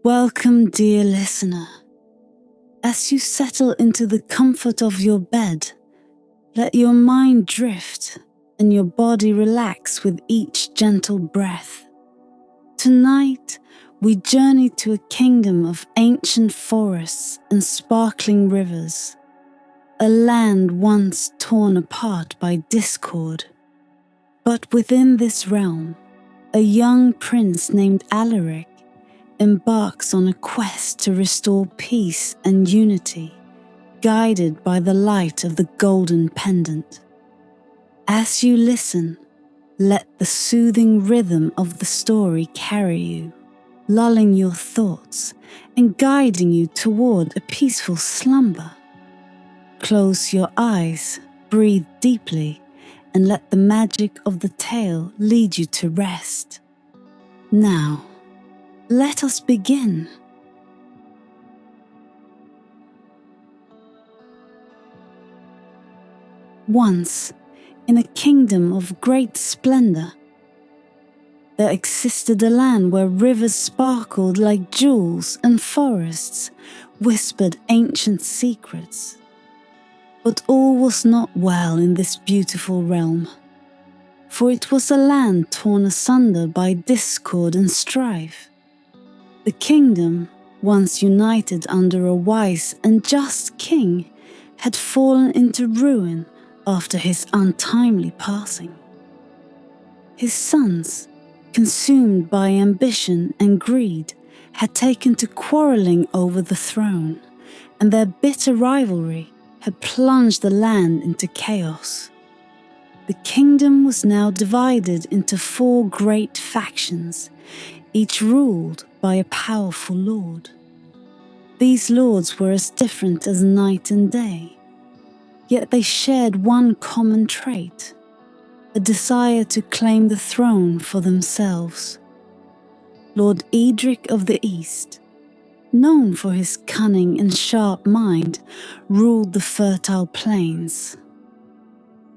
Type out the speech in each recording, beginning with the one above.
Welcome, dear listener. As you settle into the comfort of your bed, let your mind drift and your body relax with each gentle breath. Tonight, we journey to a kingdom of ancient forests and sparkling rivers, a land once torn apart by discord. But within this realm, a young prince named Alaric embarks on a quest to restore peace and unity, guided by the light of the golden pendant. As you listen, let the soothing rhythm of the story carry you, lulling your thoughts and guiding you toward a peaceful slumber. Close your eyes, breathe deeply, and let the magic of the tale lead you to rest. Now, let us begin. Once, in a kingdom of great splendor, there existed a land where rivers sparkled like jewels and forests whispered ancient secrets. But all was not well in this beautiful realm, for it was a land torn asunder by discord and strife. The kingdom, once united under a wise and just king, had fallen into ruin after his untimely passing. His sons, consumed by ambition and greed, had taken to quarreling over the throne, and their bitter rivalry had plunged the land into chaos. The kingdom was now divided into 4 great factions, each ruled by a powerful lord. These lords were as different as night and day, yet they shared one common trait: a desire to claim the throne for themselves. Lord Edric of the East, known for his cunning and sharp mind, ruled the fertile plains.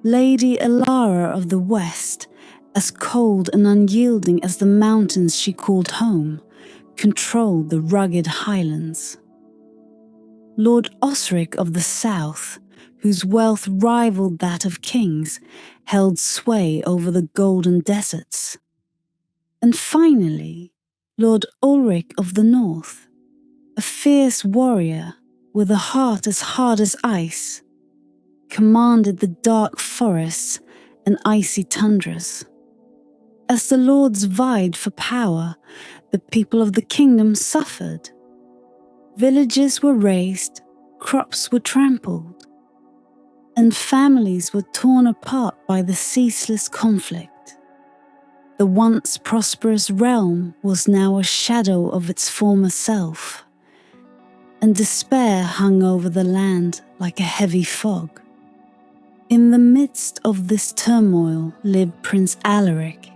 Lady Alara of the West, as cold and unyielding as the mountains she called home, controlled the rugged highlands. Lord Osric of the South, whose wealth rivaled that of kings, held sway over the golden deserts. And finally, Lord Ulrich of the North, a fierce warrior with a heart as hard as ice, commanded the dark forests and icy tundras. As the lords vied for power, the people of the kingdom suffered. Villages were razed, crops were trampled, and families were torn apart by the ceaseless conflict. The once prosperous realm was now a shadow of its former self, and despair hung over the land like a heavy fog. In the midst of this turmoil lived Prince Alaric,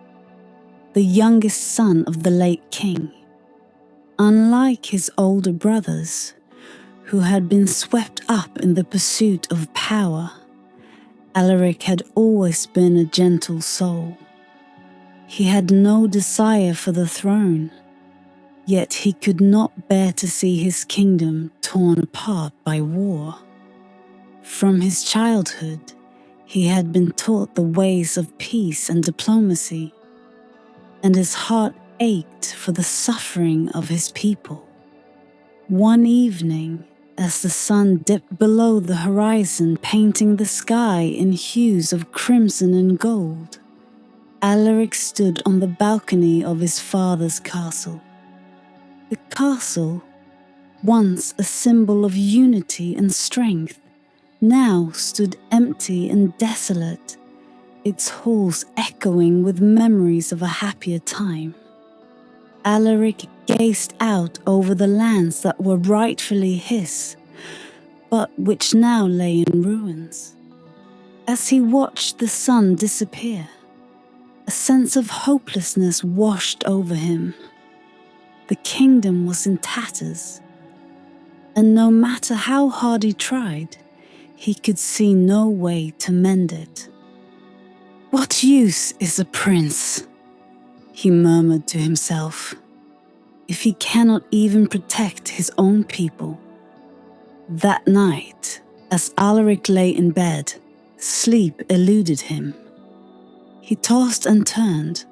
the youngest son of the late king. Unlike his older brothers, who had been swept up in the pursuit of power, Alaric had always been a gentle soul. He had no desire for the throne, yet he could not bear to see his kingdom torn apart by war. From his childhood, he had been taught the ways of peace and diplomacy, and his heart ached for the suffering of his people. One evening, as the sun dipped below the horizon, painting the sky in hues of crimson and gold, Alaric stood on the balcony of his father's castle. The castle, once a symbol of unity and strength, now stood empty and desolate, its halls echoing with memories of a happier time. Alaric gazed out over the lands that were rightfully his, but which now lay in ruins. As he watched the sun disappear, a sense of hopelessness washed over him. The kingdom was in tatters, and no matter how hard he tried, he could see no way to mend it. "What use is a prince?" he murmured to himself. if he cannot even protect his own people? That night, as Alaric lay in bed, sleep eluded him. He tossed and turned,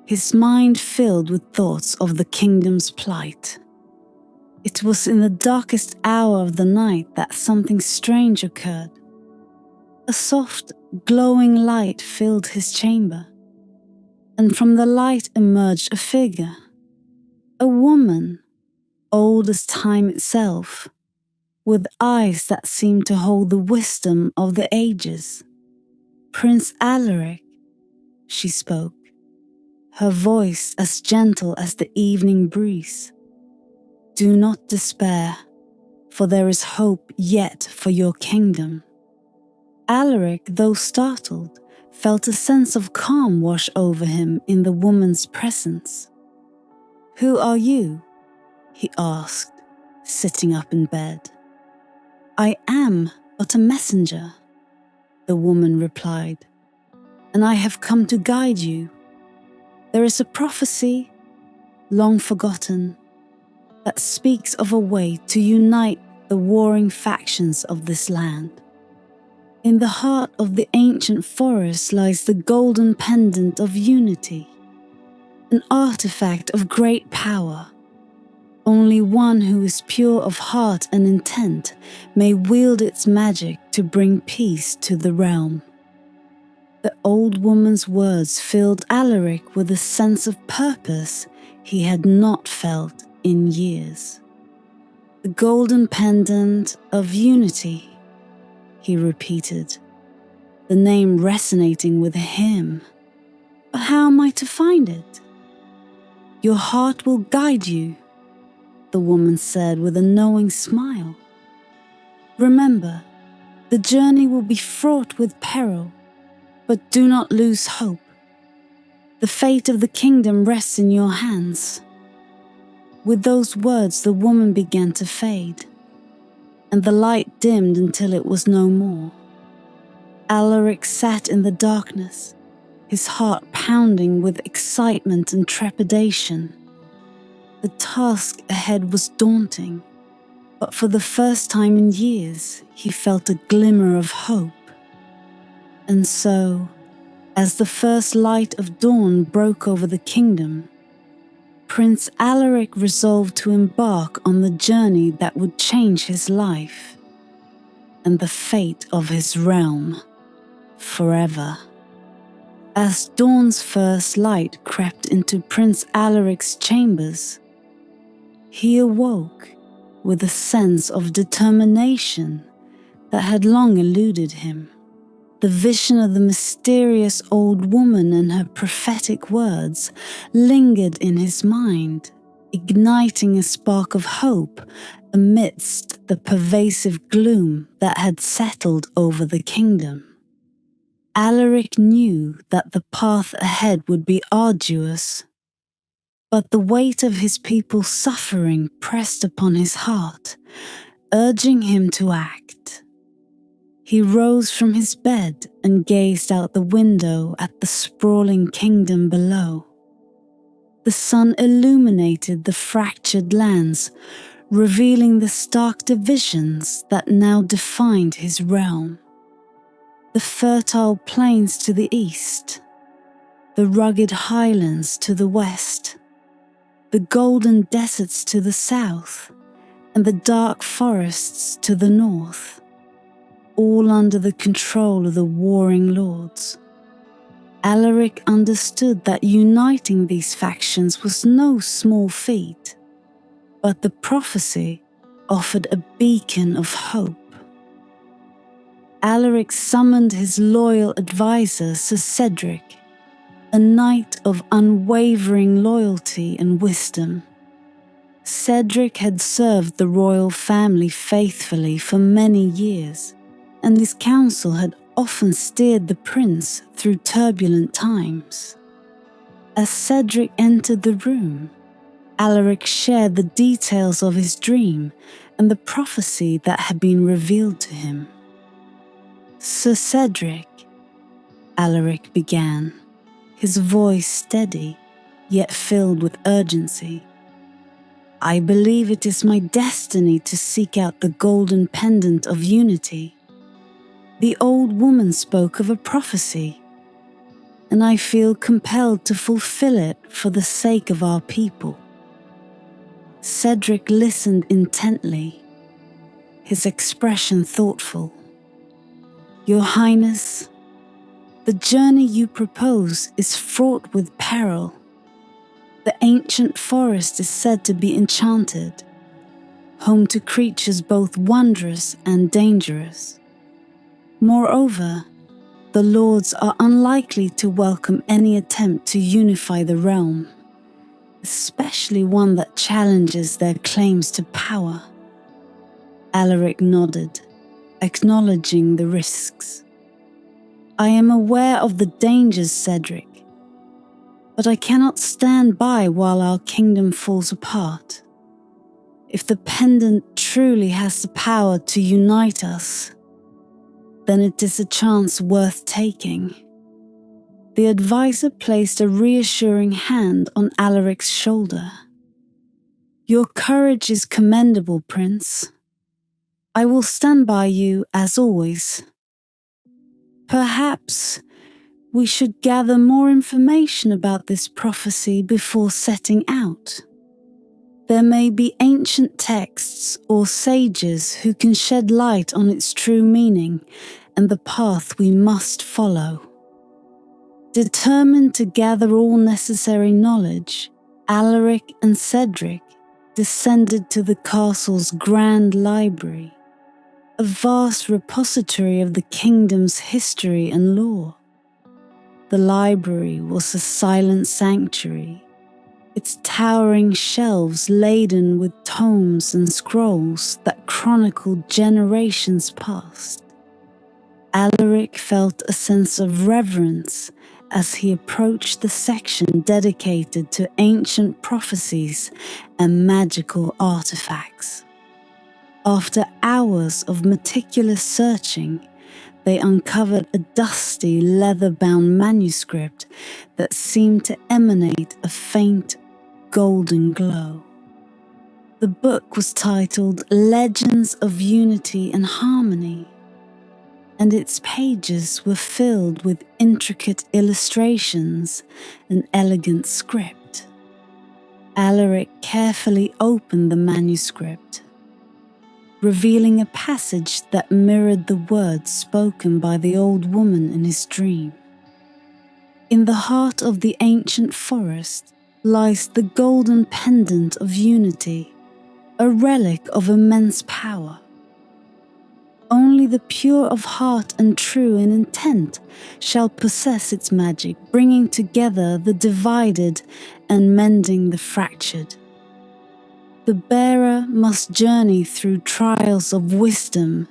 his mind filled with thoughts of the kingdom's plight. It was in the darkest hour of the night that something strange occurred. A soft, glowing light filled his chamber, and from the light emerged a figure, a woman, old as time itself, with eyes that seemed to hold the wisdom of the ages. "Prince Alaric," she spoke, her voice as gentle as the evening breeze. "Do not despair, for there is hope yet for your kingdom." Alaric, though startled, felt a sense of calm wash over him in the woman's presence. "Who are you?" he asked, sitting up in bed. "I am but a messenger," the woman replied, "and I have come to guide you. There is a prophecy, long forgotten, that speaks of a way to unite the warring factions of this land. In the heart of the ancient forest lies the golden pendant of unity, an artifact of great power. Only one who is pure of heart and intent may wield its magic to bring peace to the realm." The old woman's words filled Alaric with a sense of purpose he had not felt in years. "The golden pendant of unity," he repeated, the name resonating with him. "But how am I to find it?" "Your heart will guide you," the woman said with a knowing smile. "Remember, the journey will be fraught with peril, but do not lose hope. The fate of the kingdom rests in your hands." With those words, the woman began to fade, and the light dimmed until it was no more. Alaric sat in the darkness, his heart pounding with excitement and trepidation. The task ahead was daunting, but for the first time in years, he felt a glimmer of hope. And so, as the first light of dawn broke over the kingdom, Prince Alaric resolved to embark on the journey that would change his life and the fate of his realm forever. As dawn's first light crept into Prince Alaric's chambers, he awoke with a sense of determination that had long eluded him. The vision of the mysterious old woman and her prophetic words lingered in his mind, igniting a spark of hope amidst the pervasive gloom that had settled over the kingdom. Alaric knew that the path ahead would be arduous, but the weight of his people's suffering pressed upon his heart, urging him to act. He rose from his bed and gazed out the window at the sprawling kingdom below. The sun illuminated the fractured lands, revealing the stark divisions that now defined his realm. The fertile plains to the east, the rugged highlands to the west, the golden deserts to the south, and the dark forests to the north, all under the control of the warring lords. Alaric understood that uniting these factions was no small feat, but the prophecy offered a beacon of hope. Alaric summoned his loyal advisor, Sir Cedric, a knight of unwavering loyalty and wisdom. Cedric had served the royal family faithfully for many years, and his counsel had often steered the prince through turbulent times. As Cedric entered the room, Alaric shared the details of his dream and the prophecy that had been revealed to him. "Sir Cedric," Alaric began, his voice steady, yet filled with urgency, I believe it is my destiny to seek out the golden pendant of unity. The old woman spoke of a prophecy, and I feel compelled to fulfill it for the sake of our people." Cedric listened intently, his expression thoughtful. "Your Highness, the journey you propose is fraught with peril. The ancient forest is said to be enchanted, home to creatures both wondrous and dangerous. Moreover, the lords are unlikely to welcome any attempt to unify the realm, especially one that challenges their claims to power." Alaric nodded, acknowledging the risks. "I am aware of the dangers, Cedric, but I cannot stand by while our kingdom falls apart. If the pendant truly has the power to unite us, then it is a chance worth taking." The advisor placed a reassuring hand on Alaric's shoulder. "Your courage is commendable, Prince. I will stand by you as always. Perhaps we should gather more information about this prophecy before setting out. There may be ancient texts or sages who can shed light on its true meaning and the path we must follow." Determined to gather all necessary knowledge, Alaric and Cedric descended to the castle's grand library, a vast repository of the kingdom's history and lore. The library was a silent sanctuary, its towering shelves laden with tomes and scrolls that chronicled generations past. Alaric felt a sense of reverence as he approached the section dedicated to ancient prophecies and magical artifacts. After hours of meticulous searching, they uncovered a dusty, leather-bound manuscript that seemed to emanate a faint, golden glow. The book was titled Legends of Unity and Harmony, and its pages were filled with intricate illustrations and elegant script. Alaric carefully opened the manuscript, revealing a passage that mirrored the words spoken by the old woman in his dream. "In the heart of the ancient forest lies the golden pendant of unity, a relic of immense power. Only the pure of heart and true in intent shall possess its magic, bringing together the divided and mending the fractured. The bearer must journey through trials of wisdom,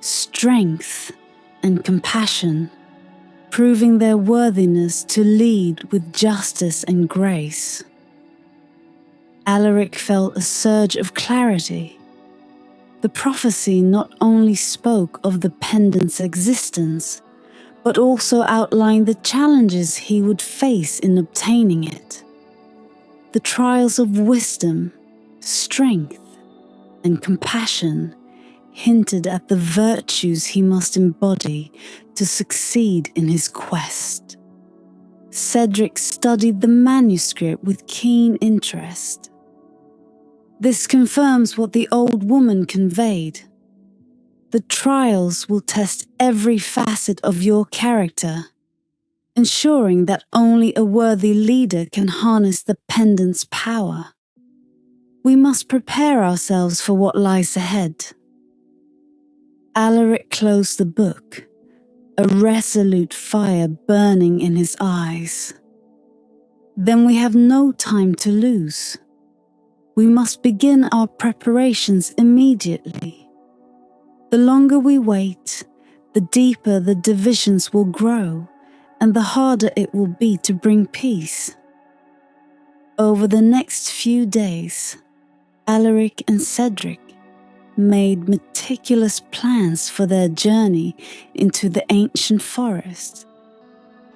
strength, and compassion, proving their worthiness to lead with justice and grace." Alaric felt a surge of clarity. The prophecy not only spoke of the pendant's existence, but also outlined the challenges he would face in obtaining it. The trials of wisdom, strength, and compassion hinted at the virtues he must embody to succeed in his quest. Cedric studied the manuscript with keen interest. "This confirms what the old woman conveyed. The trials will test every facet of your character, ensuring that only a worthy leader can harness the pendant's power. We must prepare ourselves for what lies ahead." Alaric closed the book, a resolute fire burning in his eyes. "Then we have no time to lose. We must begin our preparations immediately. The longer we wait, the deeper the divisions will grow, and the harder it will be to bring peace." Over the next few days, Alaric and Cedric made meticulous plans for their journey into the ancient forest.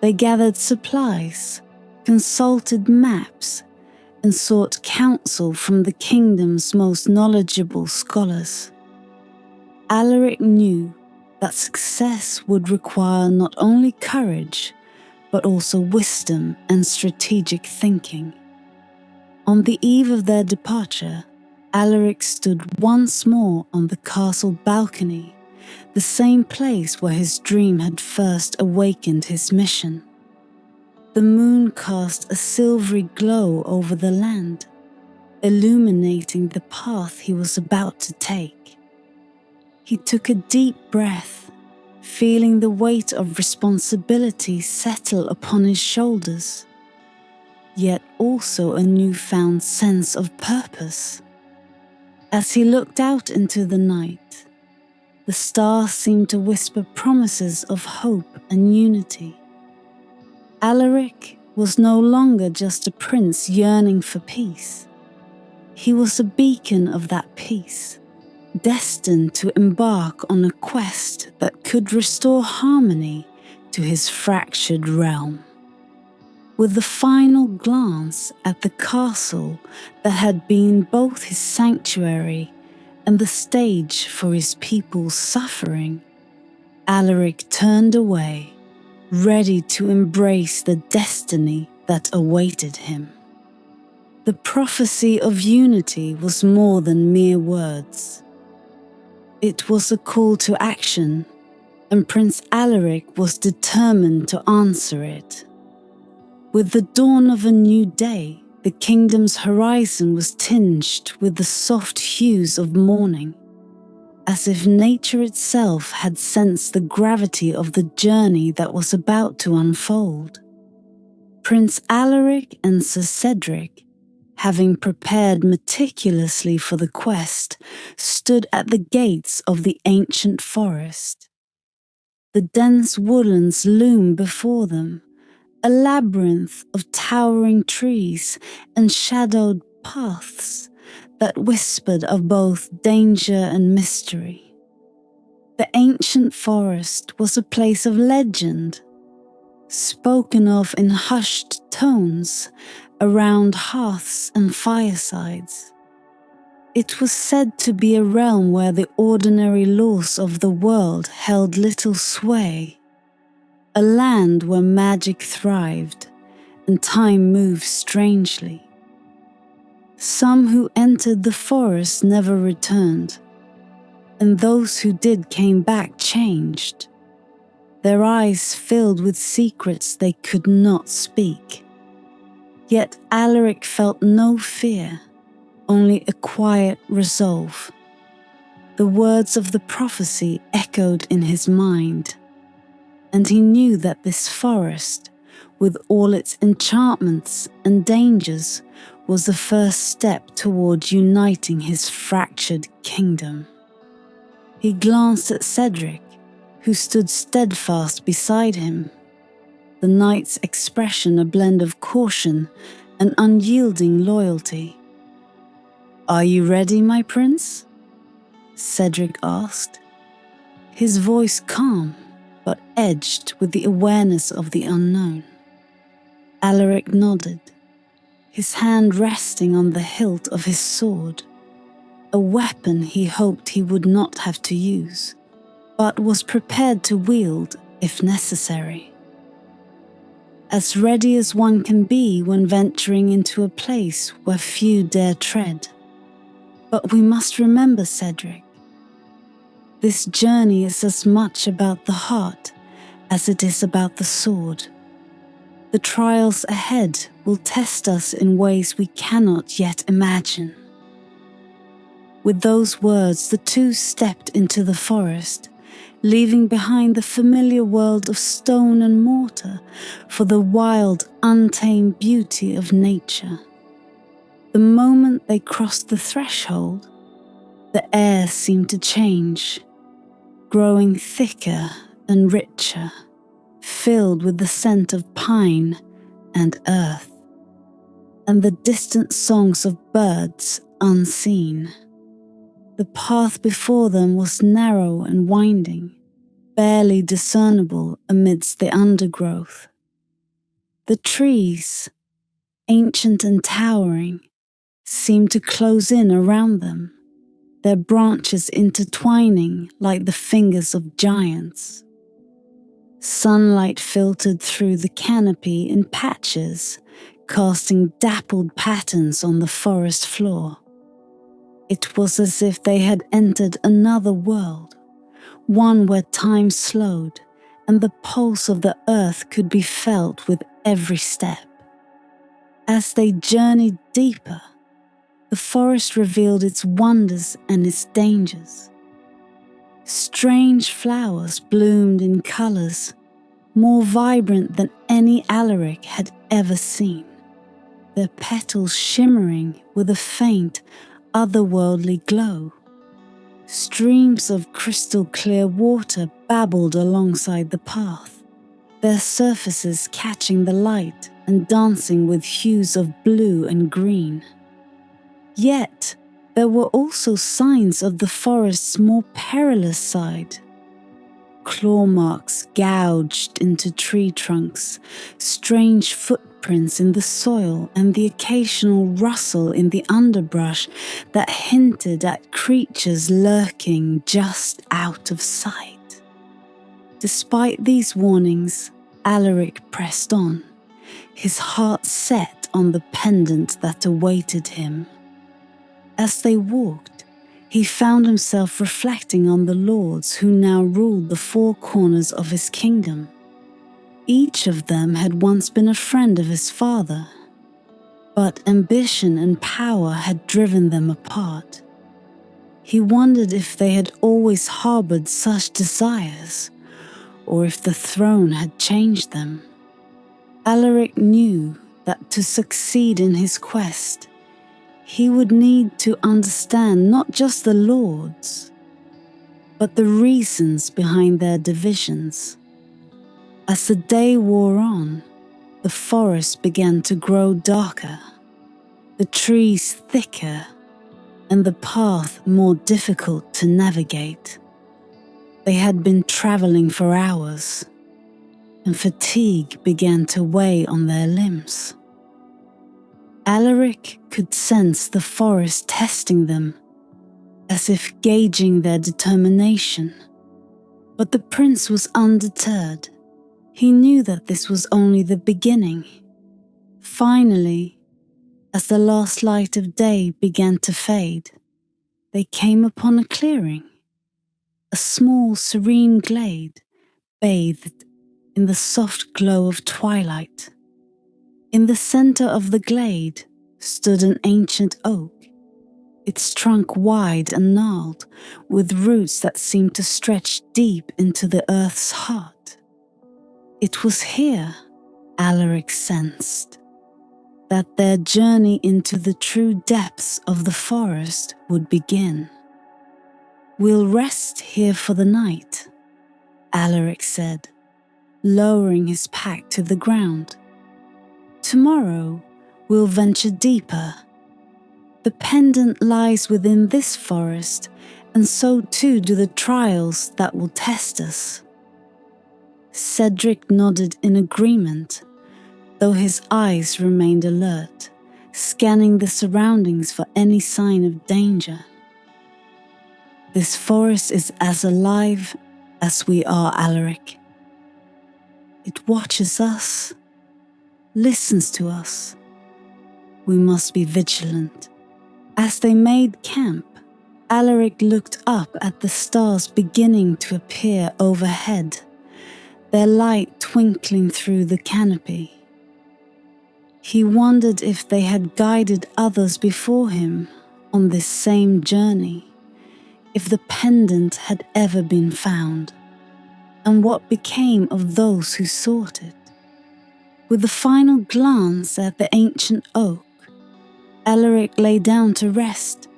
They gathered supplies, consulted maps, and sought counsel from the kingdom's most knowledgeable scholars. Alaric knew that success would require not only courage, but also wisdom and strategic thinking. On the eve of their departure, Alaric stood once more on the castle balcony, the same place where his dream had first awakened his mission. The moon cast a silvery glow over the land, illuminating the path he was about to take. He took a deep breath, feeling the weight of responsibility settle upon his shoulders, yet also a newfound sense of purpose. As he looked out into the night, the stars seemed to whisper promises of hope and unity. Alaric was no longer just a prince yearning for peace. He was a beacon of that peace, destined to embark on a quest that could restore harmony to his fractured realm. With the final glance at the castle that had been both his sanctuary and the stage for his people's suffering, Alaric turned away, ready to embrace the destiny that awaited him. The prophecy of unity was more than mere words. It was a call to action, and Prince Alaric was determined to answer it. With the dawn of a new day, the kingdom's horizon was tinged with the soft hues of morning, as if nature itself had sensed the gravity of the journey that was about to unfold. Prince Alaric and Sir Cedric, having prepared meticulously for the quest, stood at the gates of the ancient forest. The dense woodlands loomed before them, a labyrinth of towering trees and shadowed paths that whispered of both danger and mystery. The ancient forest was a place of legend, spoken of in hushed tones around hearths and firesides. It was said to be a realm where the ordinary laws of the world held little sway, a land where magic thrived and time moved strangely. Some who entered the forest never returned, and those who did came back changed, their eyes filled with secrets they could not speak. Yet Alaric felt no fear, only a quiet resolve. The words of the prophecy echoed in his mind, and he knew that this forest, with all its enchantments and dangers, was the first step toward uniting his fractured kingdom. He glanced at Cedric, who stood steadfast beside him, the knight's expression a blend of caution and unyielding loyalty. "Are you ready, my prince?" Cedric asked, his voice calm but edged with the awareness of the unknown. Alaric nodded, his hand resting on the hilt of his sword, a weapon he hoped he would not have to use, but was prepared to wield if necessary. As ready as one can be when venturing into a place where few dare tread. But we must remember, Cedric, this journey is as much about the heart as it is about the sword. The trials ahead will test us in ways we cannot yet imagine. With those words, the two stepped into the forest, leaving behind the familiar world of stone and mortar for the wild, untamed beauty of nature. The moment they crossed the threshold, the air seemed to change, growing thicker and richer, filled with the scent of pine and earth, and the distant songs of birds unseen. The path before them was narrow and winding, barely discernible amidst the undergrowth. The trees, ancient and towering, seemed to close in around them, their branches intertwining like the fingers of giants. Sunlight filtered through the canopy in patches, casting dappled patterns on the forest floor. It was as if they had entered another world, one where time slowed and the pulse of the earth could be felt with every step. As they journeyed deeper, the forest revealed its wonders and its dangers. Strange flowers bloomed in colors more vibrant than any Alaric had ever seen, their petals shimmering with a faint, otherworldly glow. Streams of crystal clear water babbled alongside the path, their surfaces catching the light and dancing with hues of blue and green. Yet, there were also signs of the forest's more perilous side. Claw marks gouged into tree trunks, strange footprints in the soil, and the occasional rustle in the underbrush that hinted at creatures lurking just out of sight. Despite these warnings, Alaric pressed on, his heart set on the pendant that awaited him. As they walked, he found himself reflecting on the lords who now ruled the four corners of his kingdom. Each of them had once been a friend of his father, but ambition and power had driven them apart. He wondered if they had always harbored such desires, or if the throne had changed them. Alaric knew that to succeed in his quest, he would need to understand not just the lords, but the reasons behind their divisions. As the day wore on, the forest began to grow darker, the trees thicker, and the path more difficult to navigate. They had been traveling for hours, and fatigue began to weigh on their limbs. Alaric could sense the forest testing them, as if gauging their determination. But the prince was undeterred. He knew that this was only the beginning. Finally, as the last light of day began to fade, they came upon a clearing, a small, serene glade bathed in the soft glow of twilight. In the center of the glade stood an ancient oak, its trunk wide and gnarled, with roots that seemed to stretch deep into the earth's heart. It was here, Alaric sensed, that their journey into the true depths of the forest would begin. "We'll rest here for the night," Alaric said, lowering his pack to the ground. "Tomorrow, we'll venture deeper. The pendant lies within this forest, and so too do the trials that will test us." Cedric nodded in agreement, though his eyes remained alert, scanning the surroundings for any sign of danger. "This forest is as alive as we are, Alaric. It watches us, listens to us. We must be vigilant." As they made camp, Alaric looked up at the stars beginning to appear overhead, their light twinkling through the canopy. He wondered if they had guided others before him on this same journey, if the pendant had ever been found, and what became of those who sought it. With a final glance at the ancient oak, Alaric lay down to rest,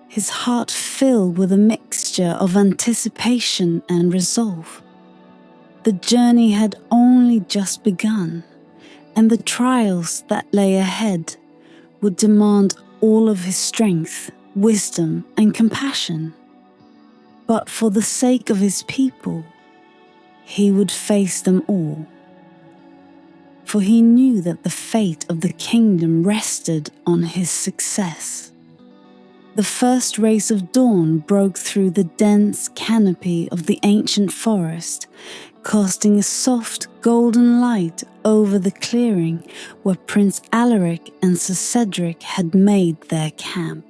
his heart filled with a mixture of anticipation and resolve. The journey had only just begun, and the trials that lay ahead would demand all of his strength, wisdom, and compassion. But for the sake of his people, he would face them all. for he knew that the fate of the kingdom rested on his success. The first rays of dawn broke through the dense canopy of the ancient forest, casting a soft golden light over the clearing where Prince Alaric and Sir Cedric had made their camp.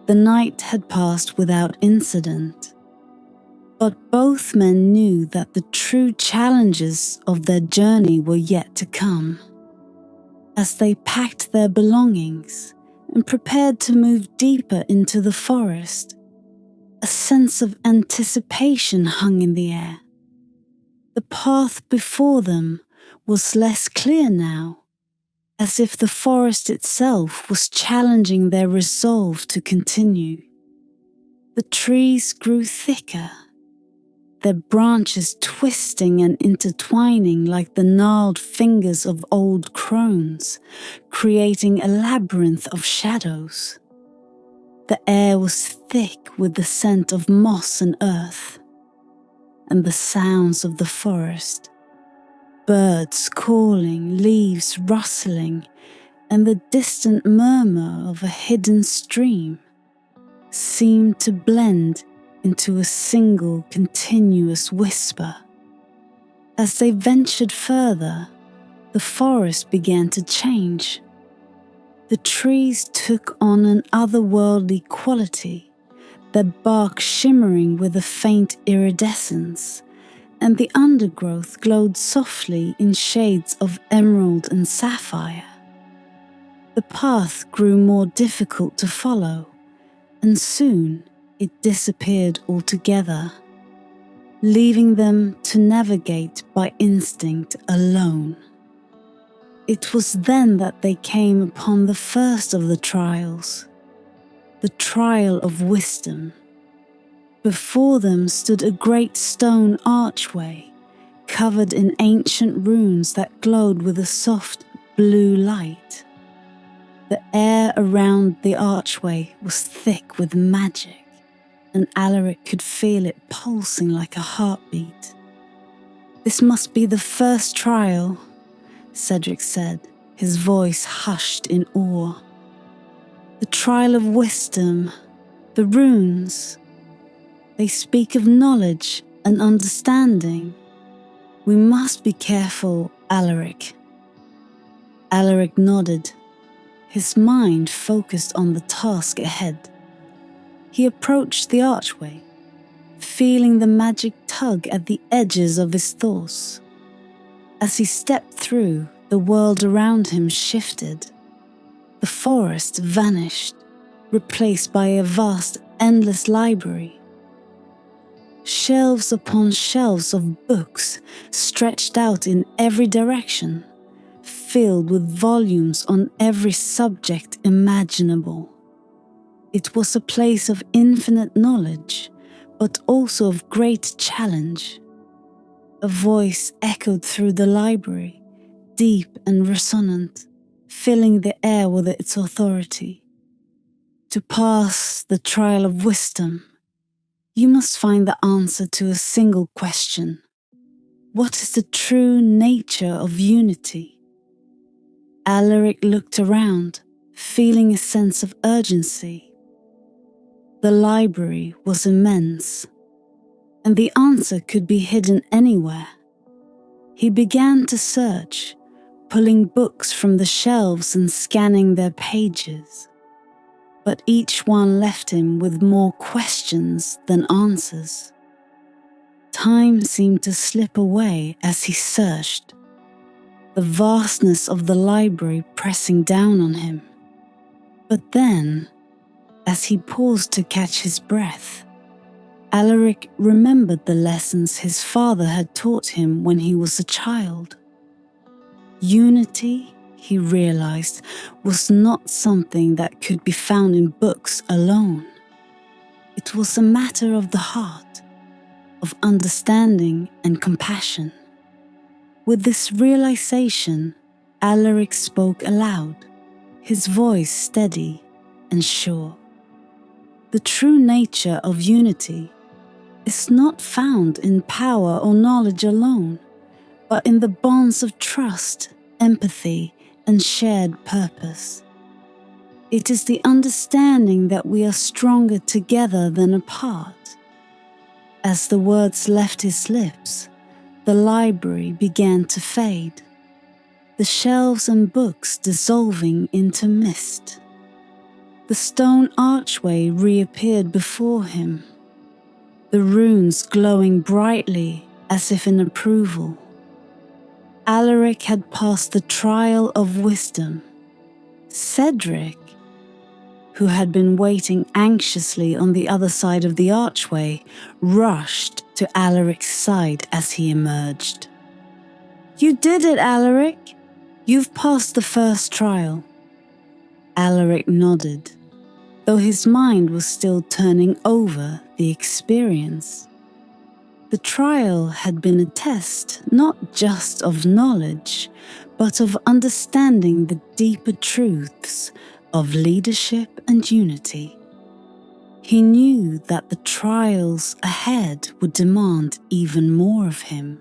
The night had passed without incident, but both men knew that the true challenges of their journey were yet to come. As they packed their belongings and prepared to move deeper into the forest, a sense of anticipation hung in the air. The path before them was less clear now, as if the forest itself was challenging their resolve to continue. The trees grew thicker, their branches twisting and intertwining like the gnarled fingers of old crones, creating a labyrinth of shadows. The air was thick with the scent of moss and earth, and the sounds of the forest, birds calling, leaves rustling, and the distant murmur of a hidden stream, seemed to blend into a single continuous whisper. As they ventured further, the forest began to change. The trees took on an otherworldly quality, their bark shimmering with a faint iridescence, and the undergrowth glowed softly in shades of emerald and sapphire. The path grew more difficult to follow, and soon it disappeared altogether, leaving them to navigate by instinct alone. It was then that they came upon the first of the trials, the trial of wisdom. Before them stood a great stone archway, covered in ancient runes that glowed with a soft blue light. The air around the archway was thick with magic, and Alaric could feel it pulsing like a heartbeat. "This must be the first trial," Cedric said, his voice hushed in awe. "The trial of wisdom, the runes. They speak of knowledge and understanding. We must be careful, Alaric." Alaric nodded, his mind focused on the task ahead. He approached the archway, feeling the magic tug at the edges of his thoughts. As he stepped through, the world around him shifted. The forest vanished, replaced by a vast, endless library. Shelves upon shelves of books stretched out in every direction, filled with volumes on every subject imaginable. It was a place of infinite knowledge, but also of great challenge. A voice echoed through the library, deep and resonant, filling the air with its authority. "To pass the trial of wisdom, you must find the answer to a single question. What is the true nature of unity?" Alaric looked around, feeling a sense of urgency. The library was immense, and the answer could be hidden anywhere. He began to search, pulling books from the shelves and scanning their pages. But each one left him with more questions than answers. Time seemed to slip away as he searched, the vastness of the library pressing down on him. But then, as he paused to catch his breath, Alaric remembered the lessons his father had taught him when he was a child. Unity, he realized, was not something that could be found in books alone. It was a matter of the heart, of understanding and compassion. With this realization, Alaric spoke aloud, his voice steady and sure. "The true nature of unity is not found in power or knowledge alone, but in the bonds of trust, empathy, and shared purpose. It is the understanding that we are stronger together than apart. As the words left his lips, the library began to fade, the shelves and books dissolving into mist. The stone archway reappeared before him, the runes glowing brightly as if in approval. Alaric had passed the trial of wisdom. Cedric, who had been waiting anxiously on the other side of the archway, rushed to Alaric's side as he emerged. "You did it, Alaric! You've passed the first trial." Alaric nodded, though his mind was still turning over the experience. The trial had been a test not just of knowledge, but of understanding the deeper truths of leadership and unity. He knew that the trials ahead would demand even more of him,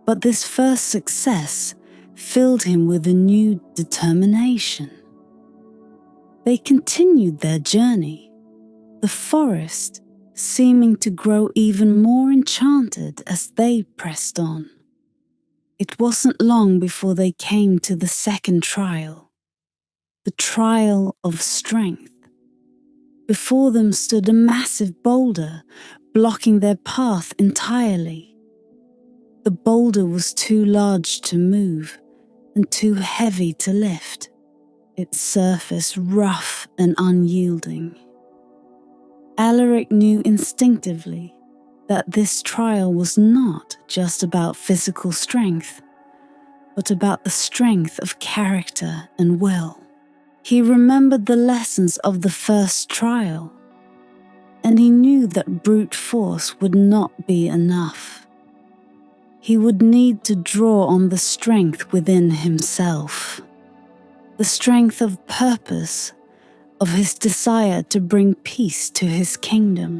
but this first success filled him with a new determination. They continued their journey, the forest seeming to grow even more enchanted as they pressed on. It wasn't long before they came to the second trial, the trial of strength. Before them stood a massive boulder, blocking their path entirely. The boulder was too large to move and too heavy to lift, its surface rough and unyielding. Alaric knew instinctively that this trial was not just about physical strength, but about the strength of character and will. He remembered the lessons of the first trial, and he knew that brute force would not be enough. He would need to draw on the strength within himself, the strength of purpose, of his desire to bring peace to his kingdom.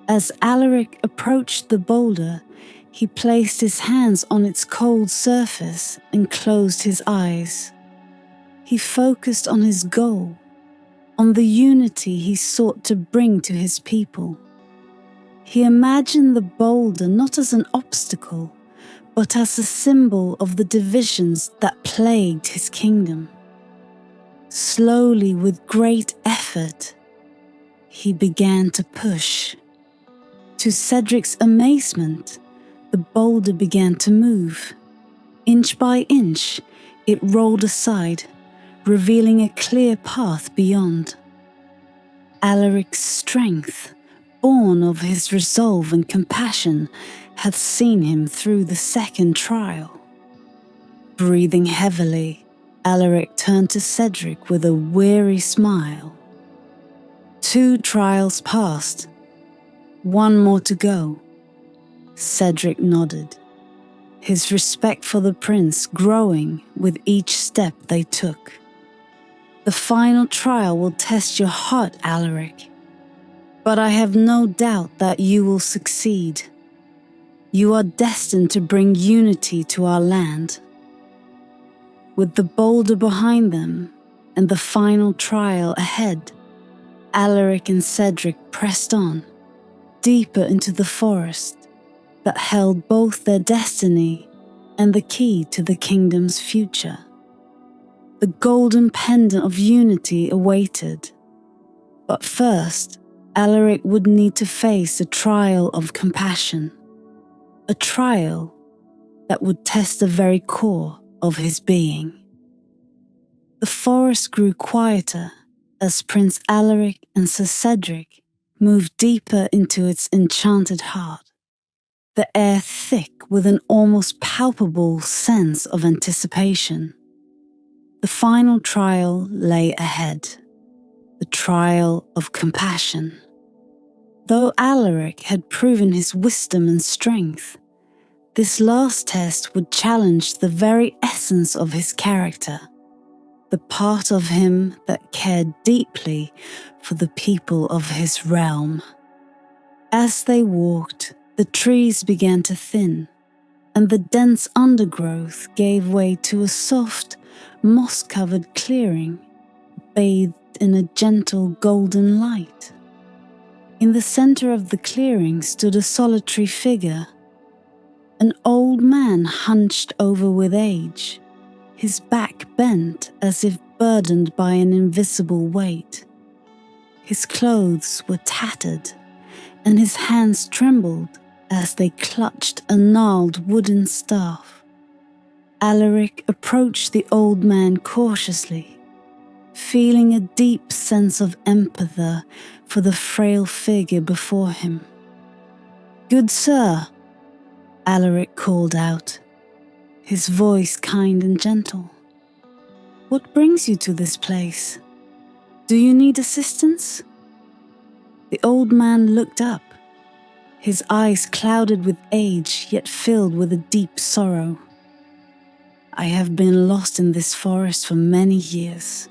As Alaric approached the boulder, he placed his hands on its cold surface and closed his eyes. He focused on his goal, on the unity he sought to bring to his people. He imagined the boulder not as an obstacle, but as a symbol of the divisions that plagued his kingdom. Slowly, with great effort, he began to push. To Cedric's amazement, the boulder began to move. Inch by inch, it rolled aside, revealing a clear path beyond. Alaric's strength, born of his resolve and compassion, had seen him through the second trial. Breathing heavily, Alaric turned to Cedric with a weary smile. 2 trials passed. 1 more to go. Cedric nodded, his respect for the prince growing with each step they took. The final trial will test your heart, Alaric, but I have no doubt that you will succeed. You are destined to bring unity to our land. With the boulder behind them and the final trial ahead, Alaric and Cedric pressed on, deeper into the forest that held both their destiny and the key to the kingdom's future. The golden pendant of unity awaited. But first, Alaric would need to face a trial of compassion, a trial that would test the very core of his being. The forest grew quieter as Prince Alaric and Sir Cedric moved deeper into its enchanted heart, the air thick with an almost palpable sense of anticipation. The final trial lay ahead, the trial of compassion. Though Alaric had proven his wisdom and strength, this last test would challenge the very essence of his character, the part of him that cared deeply for the people of his realm. As they walked, the trees began to thin, and the dense undergrowth gave way to a soft, moss-covered clearing, bathed in a gentle golden light. In the center of the clearing stood a solitary figure, an old man hunched over with age, his back bent as if burdened by an invisible weight. His clothes were tattered, and his hands trembled as they clutched a gnarled wooden staff. Alaric approached the old man cautiously, feeling a deep sense of empathy for the frail figure before him. "Good sir," Alaric called out, his voice kind and gentle. "What brings you to this place? Do you need assistance?" The old man looked up, his eyes clouded with age yet filled with a deep sorrow. "I have been lost in this forest for many years,"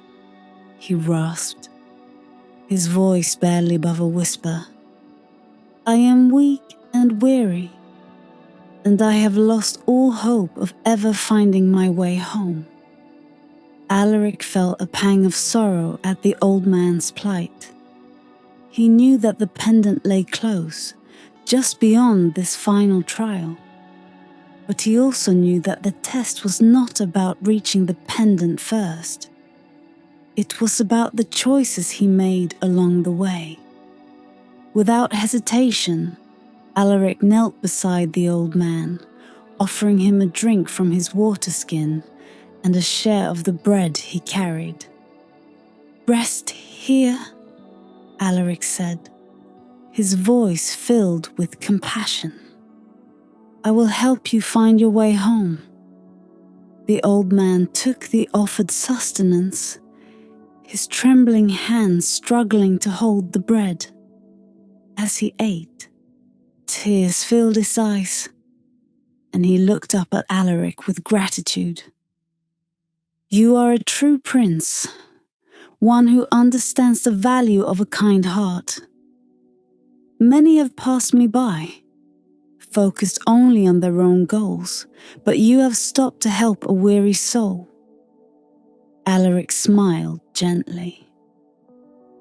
he rasped, his voice barely above a whisper. "I am weak and weary, and I have lost all hope of ever finding my way home." Alaric felt a pang of sorrow at the old man's plight. He knew that the pendant lay close, just beyond this final trial. But he also knew that the test was not about reaching the pendant first. It was about the choices he made along the way. Without hesitation, Alaric knelt beside the old man, offering him a drink from his water skin and a share of the bread he carried. "Rest here," Alaric said, his voice filled with compassion. "I will help you find your way home." The old man took the offered sustenance, his trembling hands struggling to hold the bread. As he ate, tears filled his eyes, and he looked up at Alaric with gratitude. "You are a true prince, one who understands the value of a kind heart. Many have passed me by, focused only on their own goals, but you have stopped to help a weary soul." Alaric smiled gently.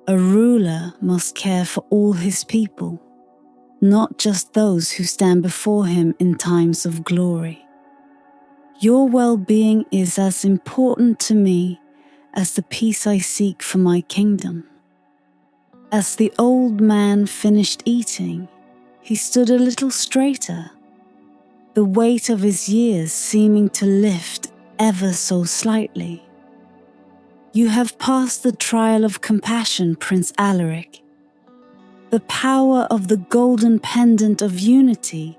A ruler must care for all his people, not just those who stand before him in times of glory. "Your well-being is as important to me as the peace I seek for my kingdom." As the old man finished eating, he stood a little straighter, the weight of his years seeming to lift ever so slightly. "You have passed the trial of compassion, Prince Alaric. The power of the golden pendant of unity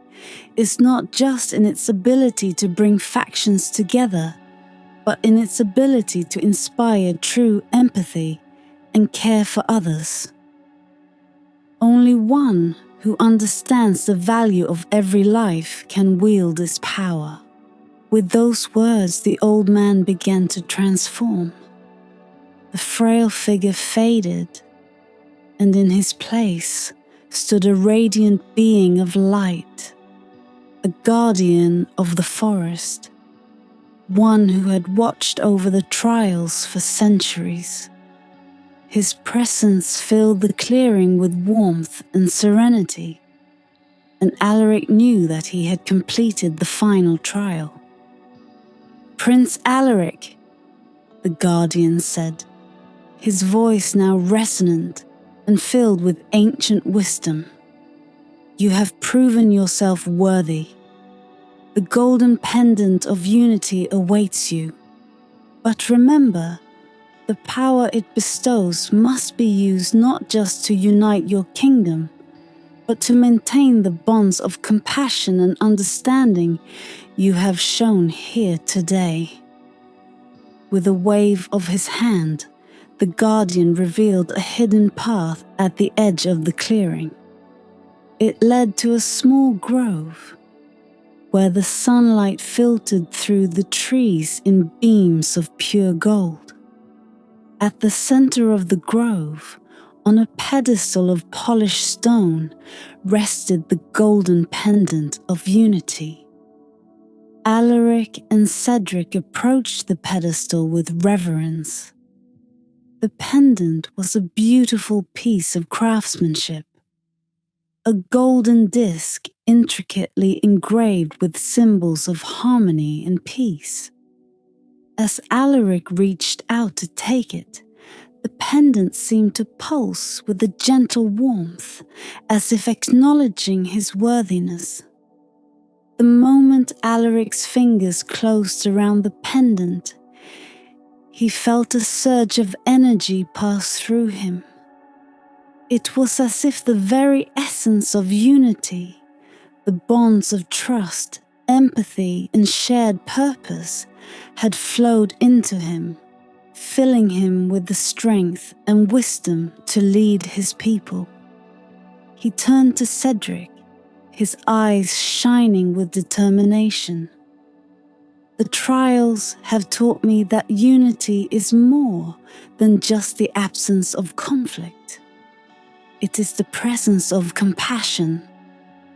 is not just in its ability to bring factions together, but in its ability to inspire true empathy and care for others. Only one who understands the value of every life can wield this power." With those words, the old man began to transform. The frail figure faded, and in his place stood a radiant being of light, a guardian of the forest, one who had watched over the trials for centuries. His presence filled the clearing with warmth and serenity, and Alaric knew that he had completed the final trial. "Prince Alaric," the guardian said, his voice now resonant and filled with ancient wisdom. "You have proven yourself worthy. The golden pendant of unity awaits you. But remember, the power it bestows must be used not just to unite your kingdom, but to maintain the bonds of compassion and understanding you have shown here today." With a wave of his hand, the guardian revealed a hidden path at the edge of the clearing. It led to a small grove, where the sunlight filtered through the trees in beams of pure gold. At the center of the grove, on a pedestal of polished stone, rested the golden pendant of unity. Alaric and Cedric approached the pedestal with reverence. The pendant was a beautiful piece of craftsmanship, a golden disc intricately engraved with symbols of harmony and peace. As Alaric reached out to take it, the pendant seemed to pulse with a gentle warmth, as if acknowledging his worthiness. The moment Alaric's fingers closed around the pendant, he felt a surge of energy pass through him. It was as if the very essence of unity, the bonds of trust, empathy, and shared purpose had flowed into him, filling him with the strength and wisdom to lead his people. He turned to Cedric, his eyes shining with determination. The trials have taught me that unity is more than just the absence of conflict. It is the presence of compassion,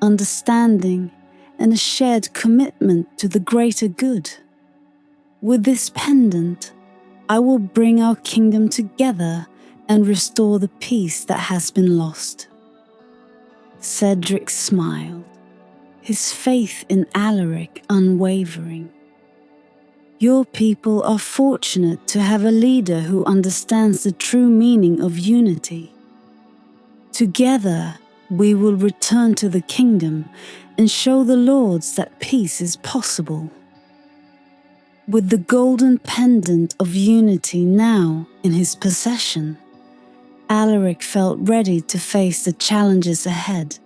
understanding, and a shared commitment to the greater good. With this pendant, I will bring our kingdom together and restore the peace that has been lost. Cedric smiled, his faith in Alaric unwavering. Your people are fortunate to have a leader who understands the true meaning of unity. Together, we will return to the kingdom and show the lords that peace is possible. With the golden pendant of unity now in his possession, Alaric felt ready to face the challenges ahead.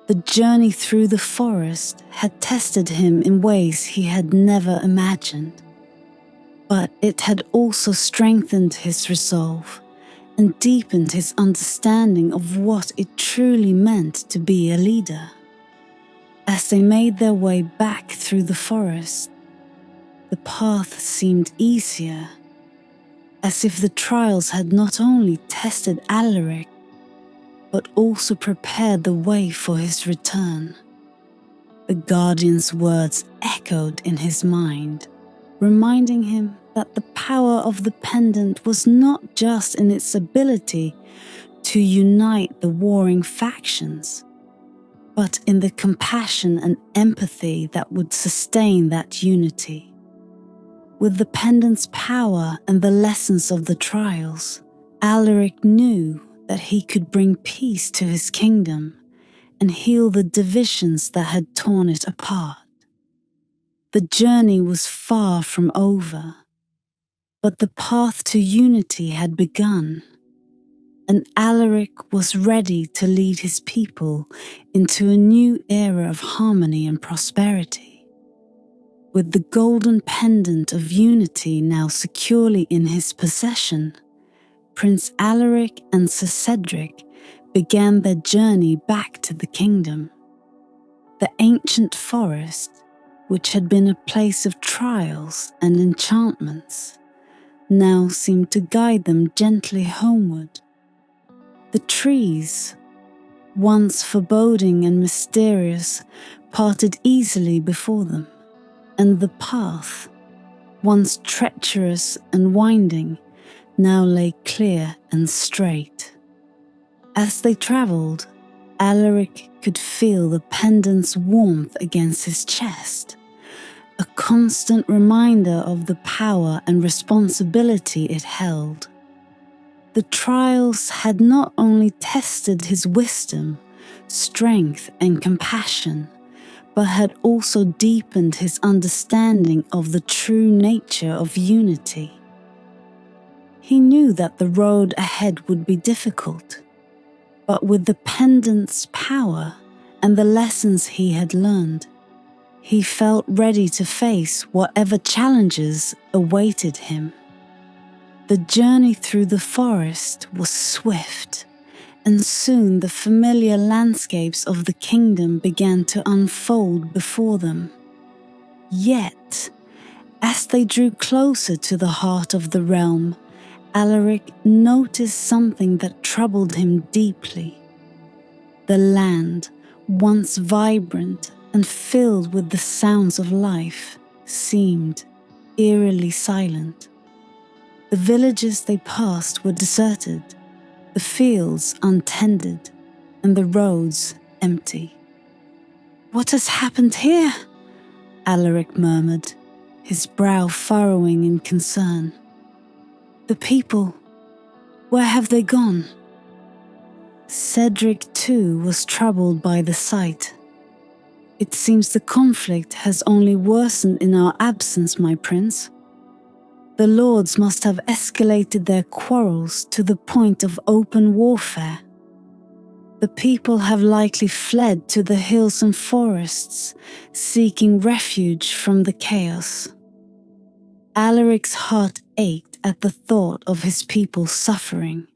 The journey through the forest had tested him in ways he had never imagined, but it had also strengthened his resolve and deepened his understanding of what it truly meant to be a leader. As they made their way back through the forest, the path seemed easier, as if the trials had not only tested Alaric, but also prepared the way for his return. The guardian's words echoed in his mind, reminding him that the power of the pendant was not just in its ability to unite the warring factions, but in the compassion and empathy that would sustain that unity. With the pendant's power and the lessons of the trials, Alaric knew that he could bring peace to his kingdom and heal the divisions that had torn it apart. The journey was far from over, but the path to unity had begun, and Alaric was ready to lead his people into a new era of harmony and prosperity. With the golden pendant of unity now securely in his possession, Prince Alaric and Sir Cedric began their journey back to the kingdom. The ancient forest, which had been a place of trials and enchantments, now seemed to guide them gently homeward. The trees, once foreboding and mysterious, parted easily before them, and the path, once treacherous and winding, now lay clear and straight. As they travelled, Alaric could feel the pendant's warmth against his chest, a constant reminder of the power and responsibility it held. The trials had not only tested his wisdom, strength, and compassion, but had also deepened his understanding of the true nature of unity. He knew that the road ahead would be difficult, but with the pendant's power and the lessons he had learned, he felt ready to face whatever challenges awaited him. The journey through the forest was swift, and soon the familiar landscapes of the kingdom began to unfold before them. Yet, as they drew closer to the heart of the realm, Alaric noticed something that troubled him deeply. The land, once vibrant and filled with the sounds of life, seemed eerily silent. The villages they passed were deserted, the fields untended, and the roads empty. "What has happened here?" Alaric murmured, his brow furrowing in concern. "The people, where have they gone?" Cedric too was troubled by the sight. "It seems the conflict has only worsened in our absence, my prince. The lords must have escalated their quarrels to the point of open warfare. The people have likely fled to the hills and forests, seeking refuge from the chaos." Alaric's heart ached at the thought of his people suffering.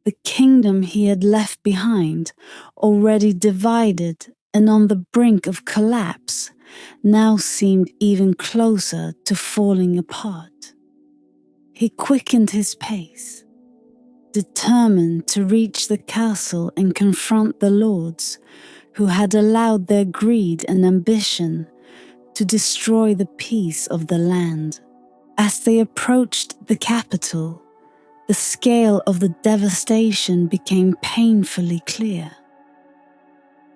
The kingdom he had left behind, already divided and on the brink of collapse, now seemed even closer to falling apart. He quickened his pace, determined to reach the castle and confront the lords who had allowed their greed and ambition to destroy the peace of the land. As they approached the capital, the scale of the devastation became painfully clear.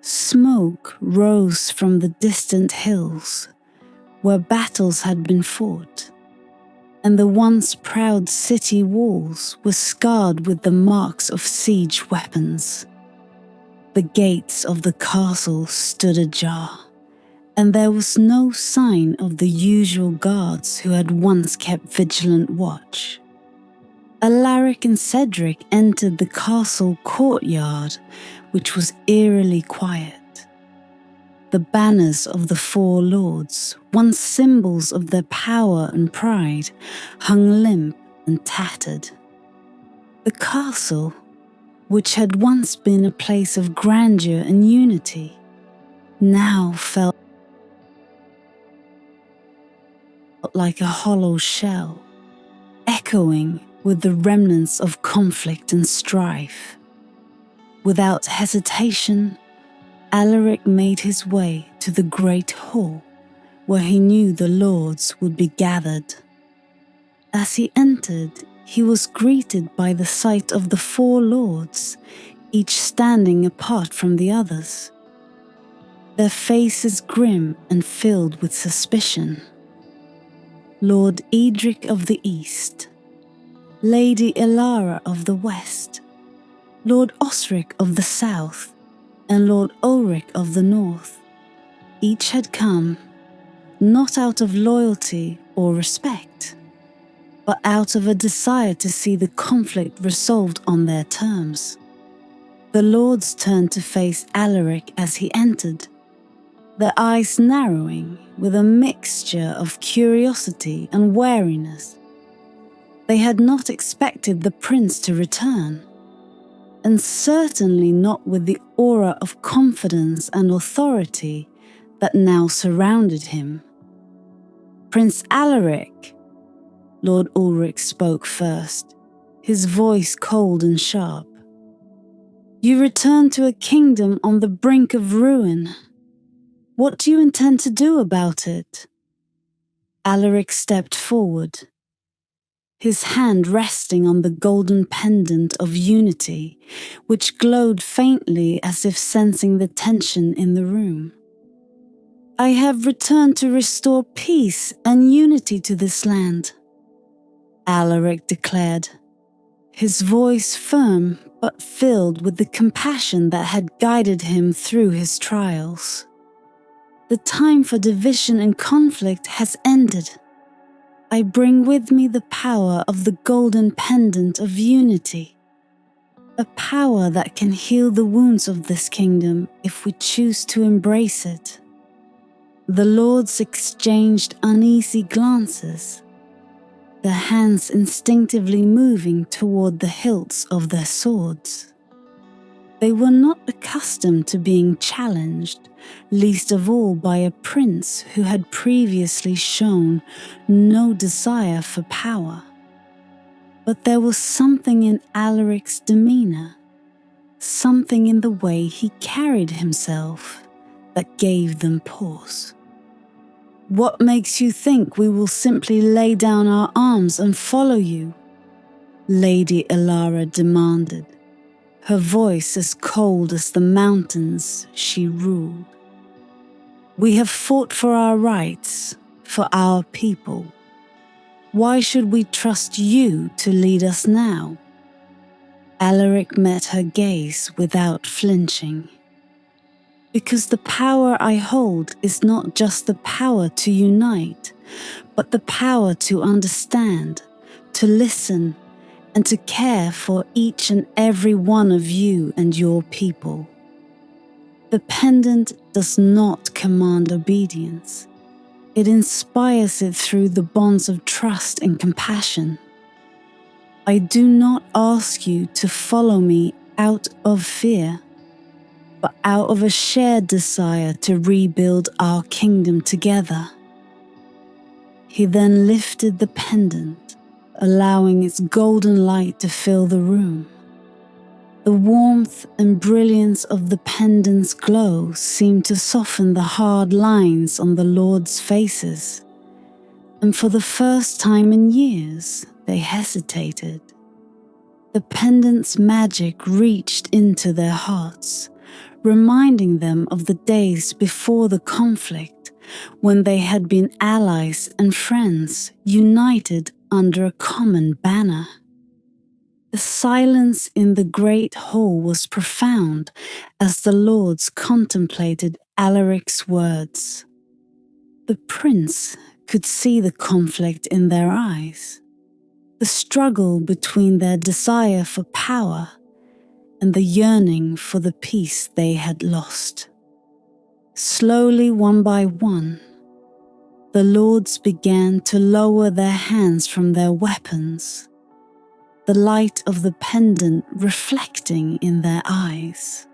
Smoke rose from the distant hills where battles had been fought, and the once proud city walls were scarred with the marks of siege weapons. The gates of the castle stood ajar, and there was no sign of the usual guards who had once kept vigilant watch. Alaric and Cedric entered the castle courtyard, which was eerily quiet. The banners of the four lords, once symbols of their power and pride, hung limp and tattered. The castle, which had once been a place of grandeur and unity, now felt like a hollow shell, echoing with the remnants of conflict and strife. Without hesitation, Alaric made his way to the great hall, where he knew the lords would be gathered. As he entered, he was greeted by the sight of the four lords, each standing apart from the others, their faces grim and filled with suspicion. Lord Edric of the East, Lady Ilara of the West, Lord Osric of the South, and Lord Ulric of the North. Each had come, not out of loyalty or respect, but out of a desire to see the conflict resolved on their terms. The lords turned to face Alaric as he entered, their eyes narrowing with a mixture of curiosity and wariness. They had not expected the prince to return, and certainly not with the aura of confidence and authority that now surrounded him. "Prince Alaric," Lord Ulric spoke first, his voice cold and sharp. "You return to a kingdom on the brink of ruin. What do you intend to do about it?" Alaric stepped forward, his hand resting on the golden pendant of unity, which glowed faintly as if sensing the tension in the room. "I have returned to restore peace and unity to this land," Alaric declared, his voice firm but filled with the compassion that had guided him through his trials. "The time for division and conflict has ended. I bring with me the power of the golden pendant of unity, a power that can heal the wounds of this kingdom if we choose to embrace it." The lords exchanged uneasy glances, their hands instinctively moving toward the hilts of their swords. They were not accustomed to being challenged, least of all by a prince who had previously shown no desire for power. But there was something in Alaric's demeanor, something in the way he carried himself, that gave them pause. What makes you think we will simply lay down our arms and follow you? Lady Elara demanded, her voice as cold as the mountains she ruled. We have fought for our rights, for our people. Why should we trust you to lead us now? Alaric met her gaze without flinching. Because the power I hold is not just the power to unite, but the power to understand, to listen, and to care for each and every one of you and your people. The pendant does not command obedience. It inspires it through the bonds of trust and compassion. I do not ask you to follow me out of fear, but out of a shared desire to rebuild our kingdom together. He then lifted the pendant, allowing its golden light to fill the room. The warmth and brilliance of the pendant's glow seemed to soften the hard lines on the Lord's faces, and for the first time in years, they hesitated. The pendant's magic reached into their hearts, reminding them of the days before the conflict, when they had been allies and friends, united under a common banner. The silence in the great hall was profound as the lords contemplated Alaric's words. The prince could see the conflict in their eyes, the struggle between their desire for power and the yearning for the peace they had lost. Slowly, one by one, the lords began to lower their hands from their weapons, the light of the pendant reflecting in their eyes.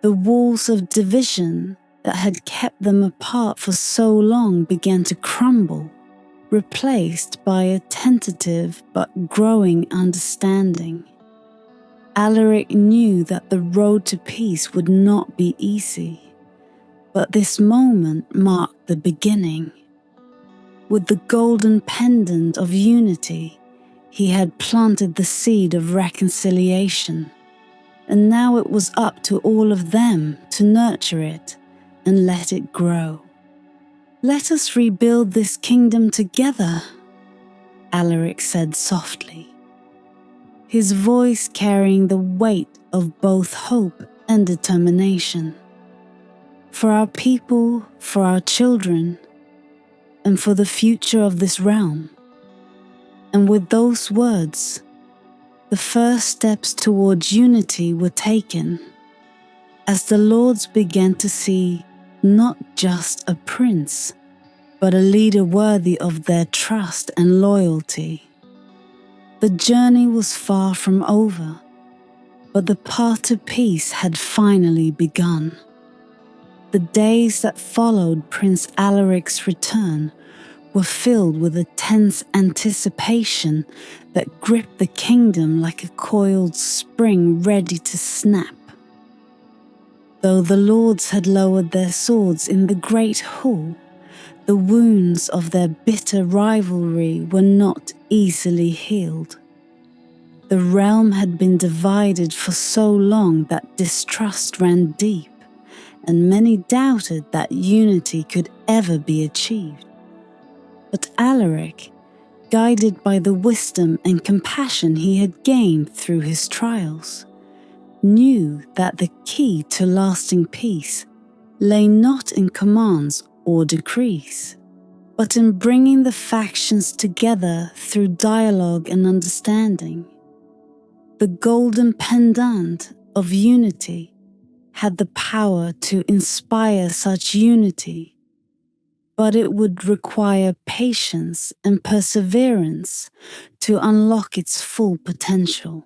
The walls of division that had kept them apart for so long began to crumble, replaced by a tentative but growing understanding. Alaric knew that the road to peace would not be easy, but this moment marked the beginning. With the golden pendant of unity, he had planted the seed of reconciliation, and now it was up to all of them to nurture it and let it grow. Let us rebuild this kingdom together, Alaric said softly, his voice carrying the weight of both hope and determination. For our people, for our children, and for the future of this realm. And with those words, the first steps towards unity were taken, as the lords began to see not just a prince, but a leader worthy of their trust and loyalty. The journey was far from over, but the path to peace had finally begun. The days that followed Prince Alaric's return were filled with a tense anticipation that gripped the kingdom like a coiled spring ready to snap. Though the lords had lowered their swords in the great hall, the wounds of their bitter rivalry were not easily healed. The realm had been divided for so long that distrust ran deep, and many doubted that unity could ever be achieved. But Alaric, guided by the wisdom and compassion he had gained through his trials, knew that the key to lasting peace lay not in commands or decrees, but in bringing the factions together through dialogue and understanding. The golden pendant of unity had the power to inspire such unity, but it would require patience and perseverance to unlock its full potential.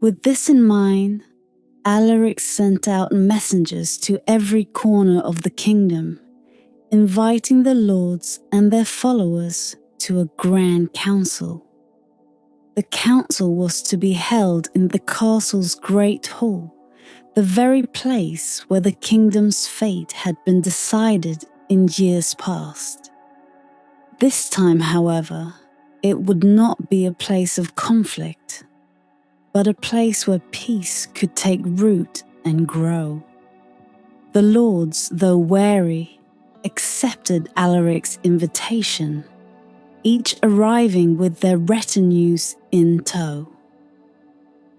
With this in mind, Alaric sent out messengers to every corner of the kingdom, inviting the lords and their followers to a grand council. The council was to be held in the castle's great hall, the very place where the kingdom's fate had been decided in years past. This time, however, it would not be a place of conflict, but a place where peace could take root and grow. The lords, though wary, accepted Alaric's invitation, each arriving with their retinues in tow.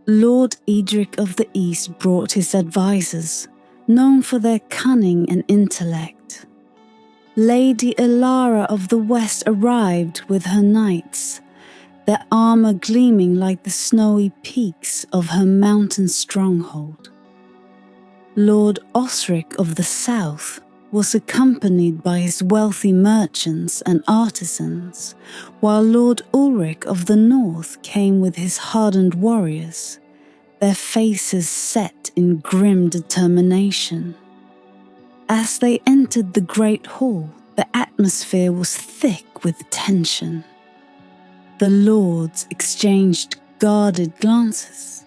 Lord Edric of the East brought his advisors, known for their cunning and intellect. Lady Ilara of the West arrived with her knights, their armor gleaming like the snowy peaks of her mountain stronghold. Lord Osric of the South was accompanied by his wealthy merchants and artisans, while Lord Ulrich of the North came with his hardened warriors, their faces set in grim determination. As they entered the great hall, the atmosphere was thick with tension. The lords exchanged guarded glances,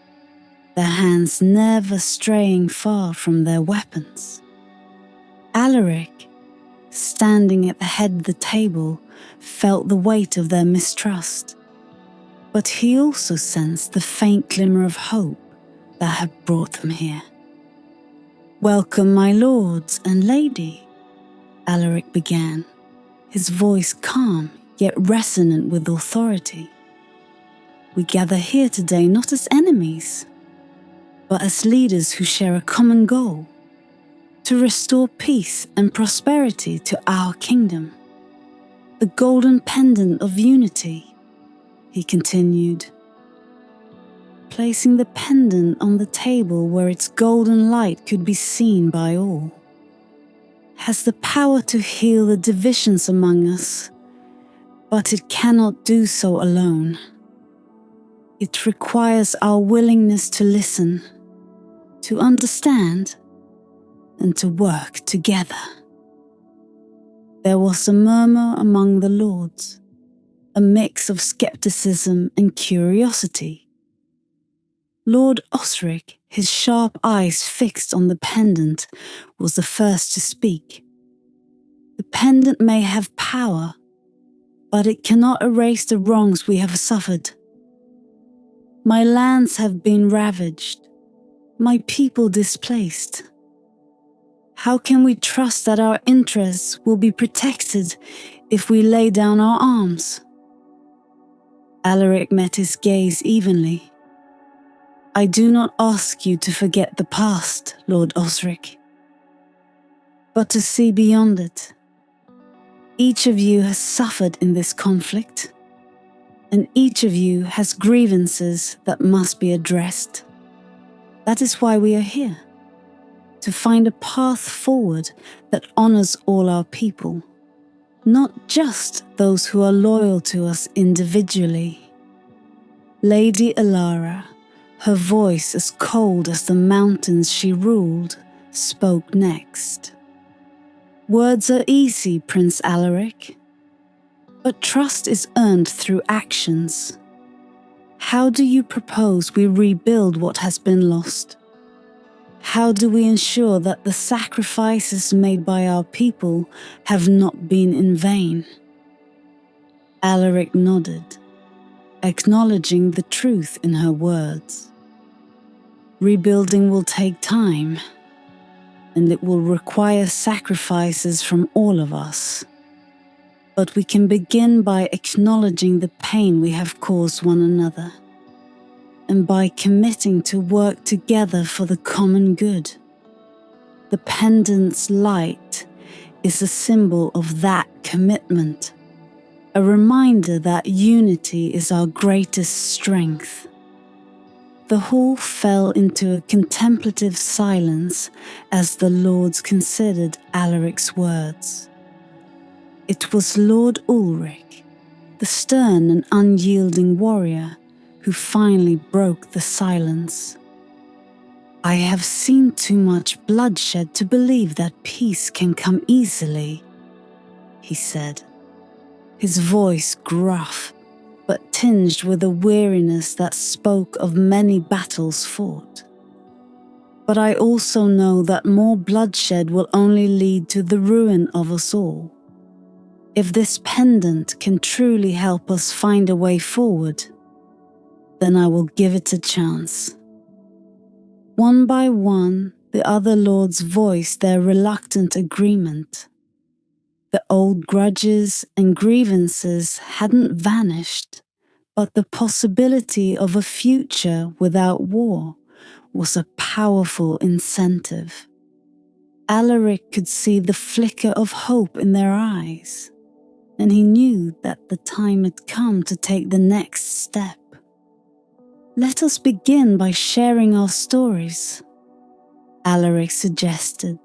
their hands never straying far from their weapons. Alaric, standing at the head of the table, felt the weight of their mistrust, but he also sensed the faint glimmer of hope that had brought them here. "Welcome, my lords and lady," Alaric began, his voice calm yet resonant with authority. "We gather here today not as enemies, but as leaders who share a common goal: to restore peace and prosperity to our kingdom. The golden pendant of unity," he continued, placing the pendant on the table where its golden light could be seen by all, "has the power to heal the divisions among us, but it cannot do so alone. It requires our willingness to listen, to understand, and to work together." There was a murmur among the lords, a mix of skepticism and curiosity. Lord Osric, his sharp eyes fixed on the pendant, was the first to speak. "The pendant may have power, but it cannot erase the wrongs we have suffered. My lands have been ravaged, my people displaced. How can we trust that our interests will be protected if we lay down our arms?" Alaric met his gaze evenly. "I do not ask you to forget the past, Lord Osric, but to see beyond it. Each of you has suffered in this conflict, and each of you has grievances that must be addressed. That is why we are here, to find a path forward that honors all our people, not just those who are loyal to us individually." Lady Ilara, her voice as cold as the mountains she ruled, spoke next. "Words are easy, Prince Alaric, but trust is earned through actions. How do you propose we rebuild what has been lost? How do we ensure that the sacrifices made by our people have not been in vain?" Alaric nodded, acknowledging the truth in her words. "Rebuilding will take time, and it will require sacrifices from all of us. But we can begin by acknowledging the pain we have caused one another, and by committing to work together for the common good. The pendant's light is a symbol of that commitment, a reminder that unity is our greatest strength." The hall fell into a contemplative silence as the lords considered Alaric's words. It was Lord Ulrich, the stern and unyielding warrior, who finally broke the silence. "I have seen too much bloodshed to believe that peace can come easily," he said, his voice gruff, but tinged with a weariness that spoke of many battles fought. But I also know that more bloodshed will only lead to the ruin of us all. If this pendant can truly help us find a way forward, then I will give it a chance." One by one, the other lords voiced their reluctant agreement. The old grudges and grievances hadn't vanished, but the possibility of a future without war was a powerful incentive. Alaric could see the flicker of hope in their eyes, and he knew that the time had come to take the next step. "Let us begin by sharing our stories," Alaric suggested,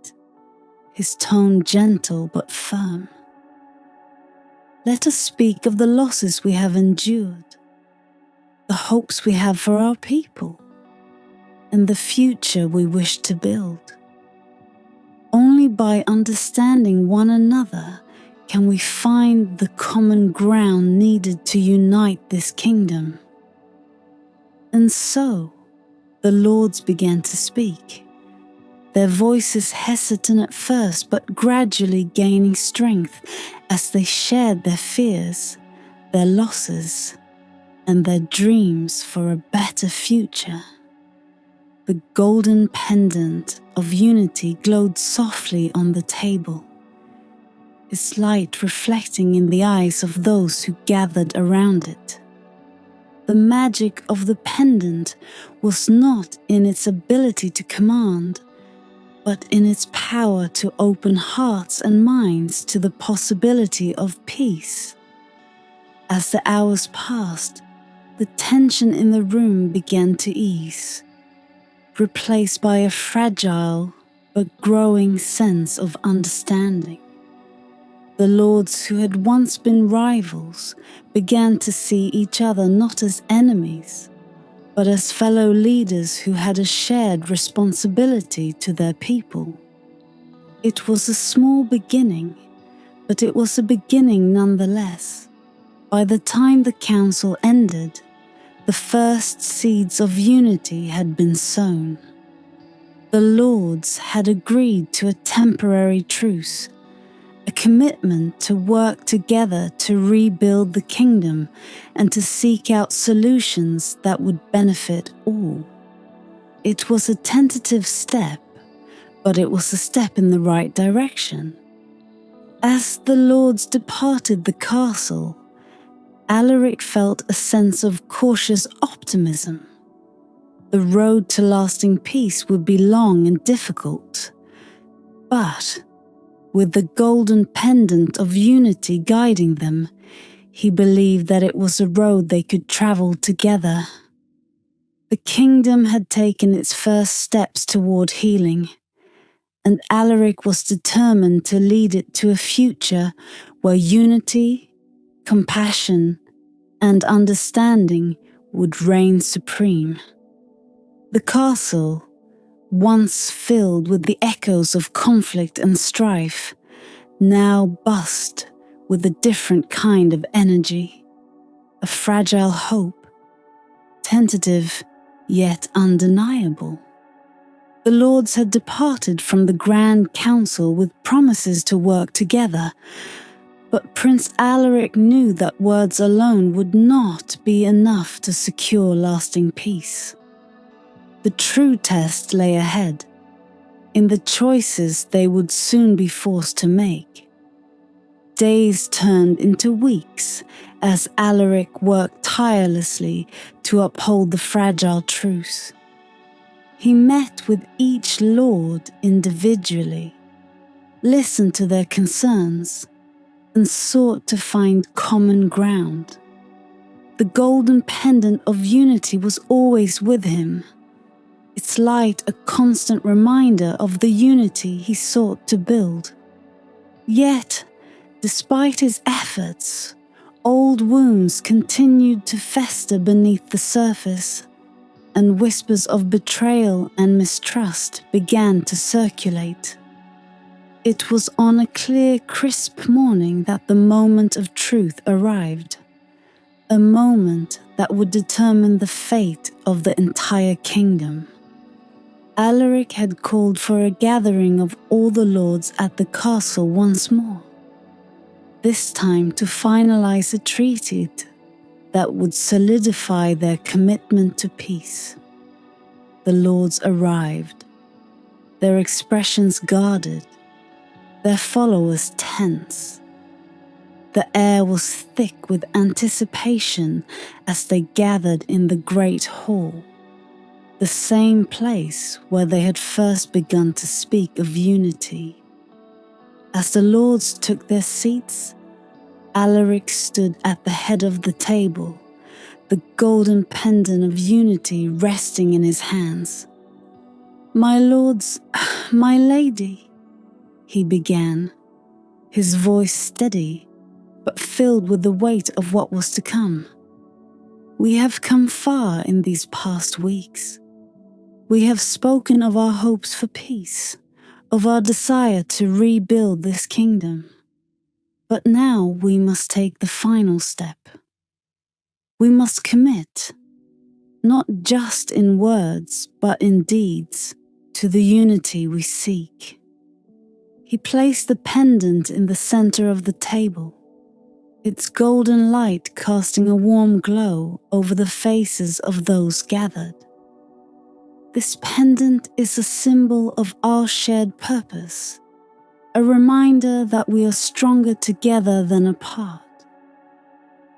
his tone gentle but firm. "Let us speak of the losses we have endured, the hopes we have for our people, and the future we wish to build. Only by understanding one another can we find the common ground needed to unite this kingdom." And so, the lords began to speak, their voices hesitant at first but gradually gaining strength as they shared their fears, their losses, and their dreams for a better future. The golden pendant of unity glowed softly on the table, its light reflecting in the eyes of those who gathered around it. The magic of the pendant was not in its ability to command, but in its power to open hearts and minds to the possibility of peace. As the hours passed, the tension in the room began to ease, replaced by a fragile but growing sense of understanding. The lords who had once been rivals began to see each other not as enemies, but as fellow leaders who had a shared responsibility to their people. It was a small beginning, but it was a beginning nonetheless. By the time the council ended, the first seeds of unity had been sown. The lords had agreed to a temporary truce, a commitment to work together to rebuild the kingdom and to seek out solutions that would benefit all. It was a tentative step, but it was a step in the right direction. As the lords departed the castle, Alaric felt a sense of cautious optimism. The road to lasting peace would be long and difficult, but with the golden pendant of unity guiding them, he believed that it was a road they could travel together. The kingdom had taken its first steps toward healing, and Alaric was determined to lead it to a future where unity, compassion, and understanding would reign supreme. The castle, once filled with the echoes of conflict and strife, now buzzed with a different kind of energy, a fragile hope, tentative yet undeniable. The lords had departed from the Grand Council with promises to work together, but Prince Alaric knew that words alone would not be enough to secure lasting peace. The true test lay ahead, in the choices they would soon be forced to make. Days turned into weeks as Alaric worked tirelessly to uphold the fragile truce. He met with each lord individually, listened to their concerns, and sought to find common ground. The golden pendant of unity was always with him, its light a constant reminder of the unity he sought to build. Yet, despite his efforts, old wounds continued to fester beneath the surface, and whispers of betrayal and mistrust began to circulate. It was on a clear, crisp morning that the moment of truth arrived, a moment that would determine the fate of the entire kingdom. Alaric had called for a gathering of all the lords at the castle once more, this time to finalize a treaty that would solidify their commitment to peace. The lords arrived, their expressions guarded, their followers tense. The air was thick with anticipation as they gathered in the great hall, the same place where they had first begun to speak of unity. As the lords took their seats, Alaric stood at the head of the table, the golden pendant of unity resting in his hands. "My lords, my lady," he began, his voice steady, but filled with the weight of what was to come. "We have come far in these past weeks. We have spoken of our hopes for peace, of our desire to rebuild this kingdom. But now we must take the final step. We must commit, not just in words, but in deeds, to the unity we seek." He placed the pendant in the center of the table, its golden light casting a warm glow over the faces of those gathered. This pendant is a symbol of our shared purpose, a reminder that we are stronger together than apart.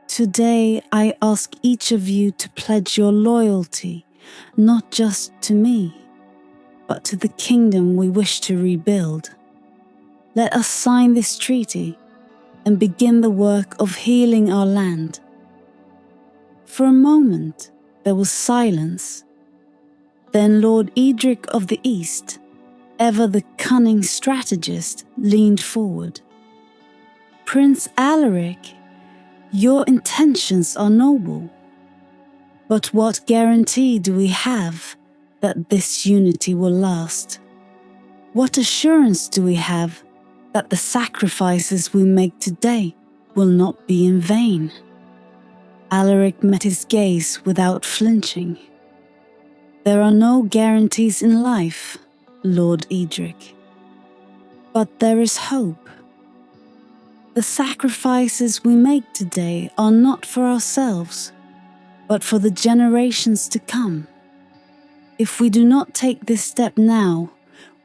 Today, I ask each of you to pledge your loyalty, not just to me, but to the kingdom we wish to rebuild. Let us sign this treaty and begin the work of healing our land. For a moment, there was silence. Then Lord Edric of the East, ever the cunning strategist, leaned forward. "Prince Alaric, your intentions are noble. But what guarantee do we have that this unity will last? What assurance do we have that the sacrifices we make today will not be in vain?" Alaric met his gaze without flinching. "There are no guarantees in life, Lord Edric. But there is hope. The sacrifices we make today are not for ourselves, but for the generations to come. If we do not take this step now,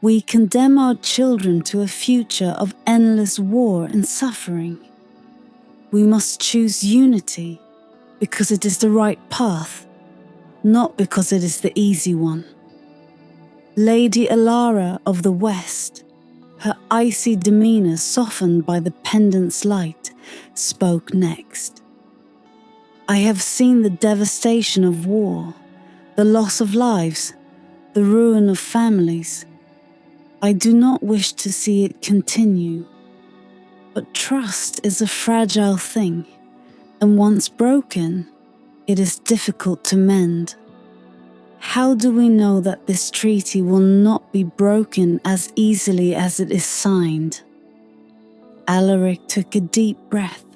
we condemn our children to a future of endless war and suffering. We must choose unity because it is the right path, not because it is the easy one." Lady Alara of the West, her icy demeanor softened by the pendant's light, spoke next. "I have seen the devastation of war, the loss of lives, the ruin of families. I do not wish to see it continue. But trust is a fragile thing, and once broken, it is difficult to mend. How do we know that this treaty will not be broken as easily as it is signed?" Alaric took a deep breath,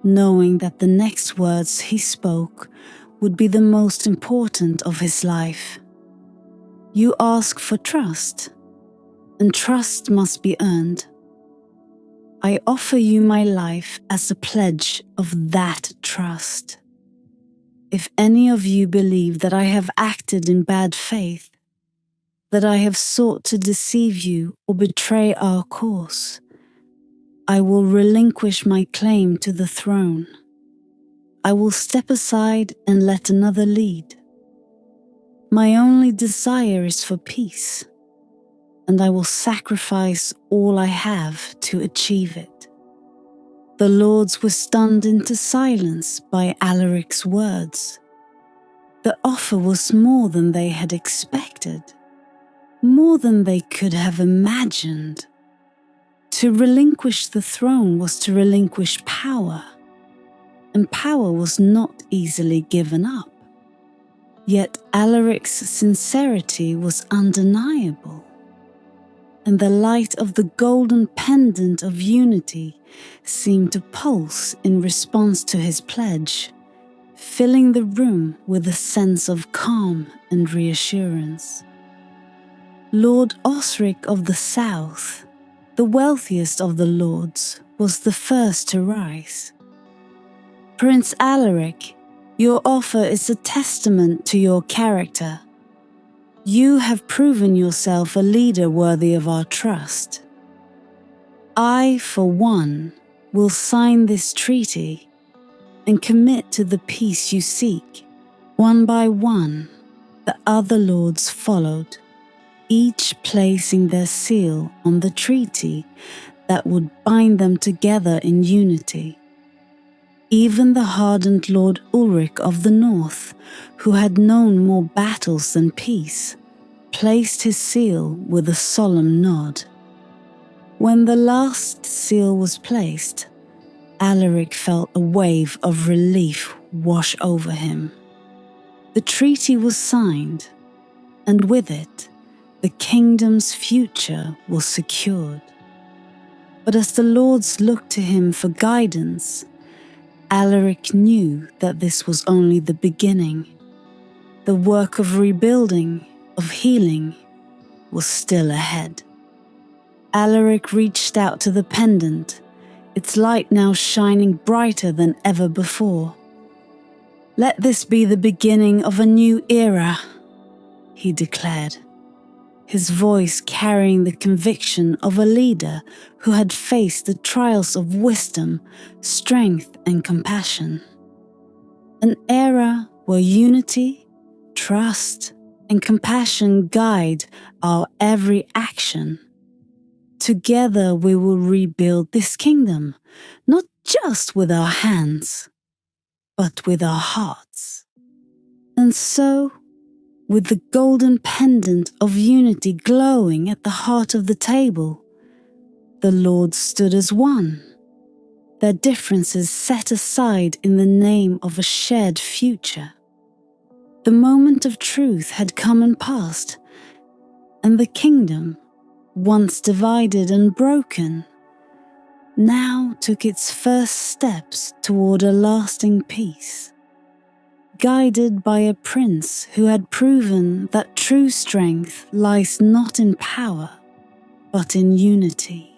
knowing that the next words he spoke would be the most important of his life. "You ask for trust, and trust must be earned. I offer you my life as a pledge of that trust. If any of you believe that I have acted in bad faith, that I have sought to deceive you or betray our cause, I will relinquish my claim to the throne. I will step aside and let another lead. My only desire is for peace, and I will sacrifice all I have to achieve it." The lords were stunned into silence by Alaric's words. The offer was more than they had expected, more than they could have imagined. To relinquish the throne was to relinquish power, and power was not easily given up. Yet Alaric's sincerity was undeniable, and the light of the golden pendant of unity seemed to pulse in response to his pledge, filling the room with a sense of calm and reassurance. Lord Osric of the South, the wealthiest of the lords, was the first to rise. Prince Alaric, your offer is a testament to your character. You have proven yourself a leader worthy of our trust. I, for one, will sign this treaty and commit to the peace you seek. One by one, the other lords followed, each placing their seal on the treaty that would bind them together in unity. Even the hardened Lord Ulrich of the North, who had known more battles than peace, placed his seal with a solemn nod. When the last seal was placed, Alaric felt a wave of relief wash over him. The treaty was signed, and with it, the kingdom's future was secured. But as the lords looked to him for guidance, Alaric knew that this was only the beginning. The work of rebuilding, of healing, was still ahead. Alaric reached out to the pendant, its light now shining brighter than ever before. "Let this be the beginning of a new era," he declared, his voice carrying the conviction of a leader who had faced the trials of wisdom, strength, and compassion. An era where unity, trust, and compassion guide our every action. Together we will rebuild this kingdom, not just with our hands, but with our hearts. And so, with the golden pendant of unity glowing at the heart of the table, the lords stood as one, their differences set aside in the name of a shared future. The moment of truth had come and passed, and the kingdom, once divided and broken, now took its first steps toward a lasting peace, guided by a prince who had proven that true strength lies not in power, but in unity.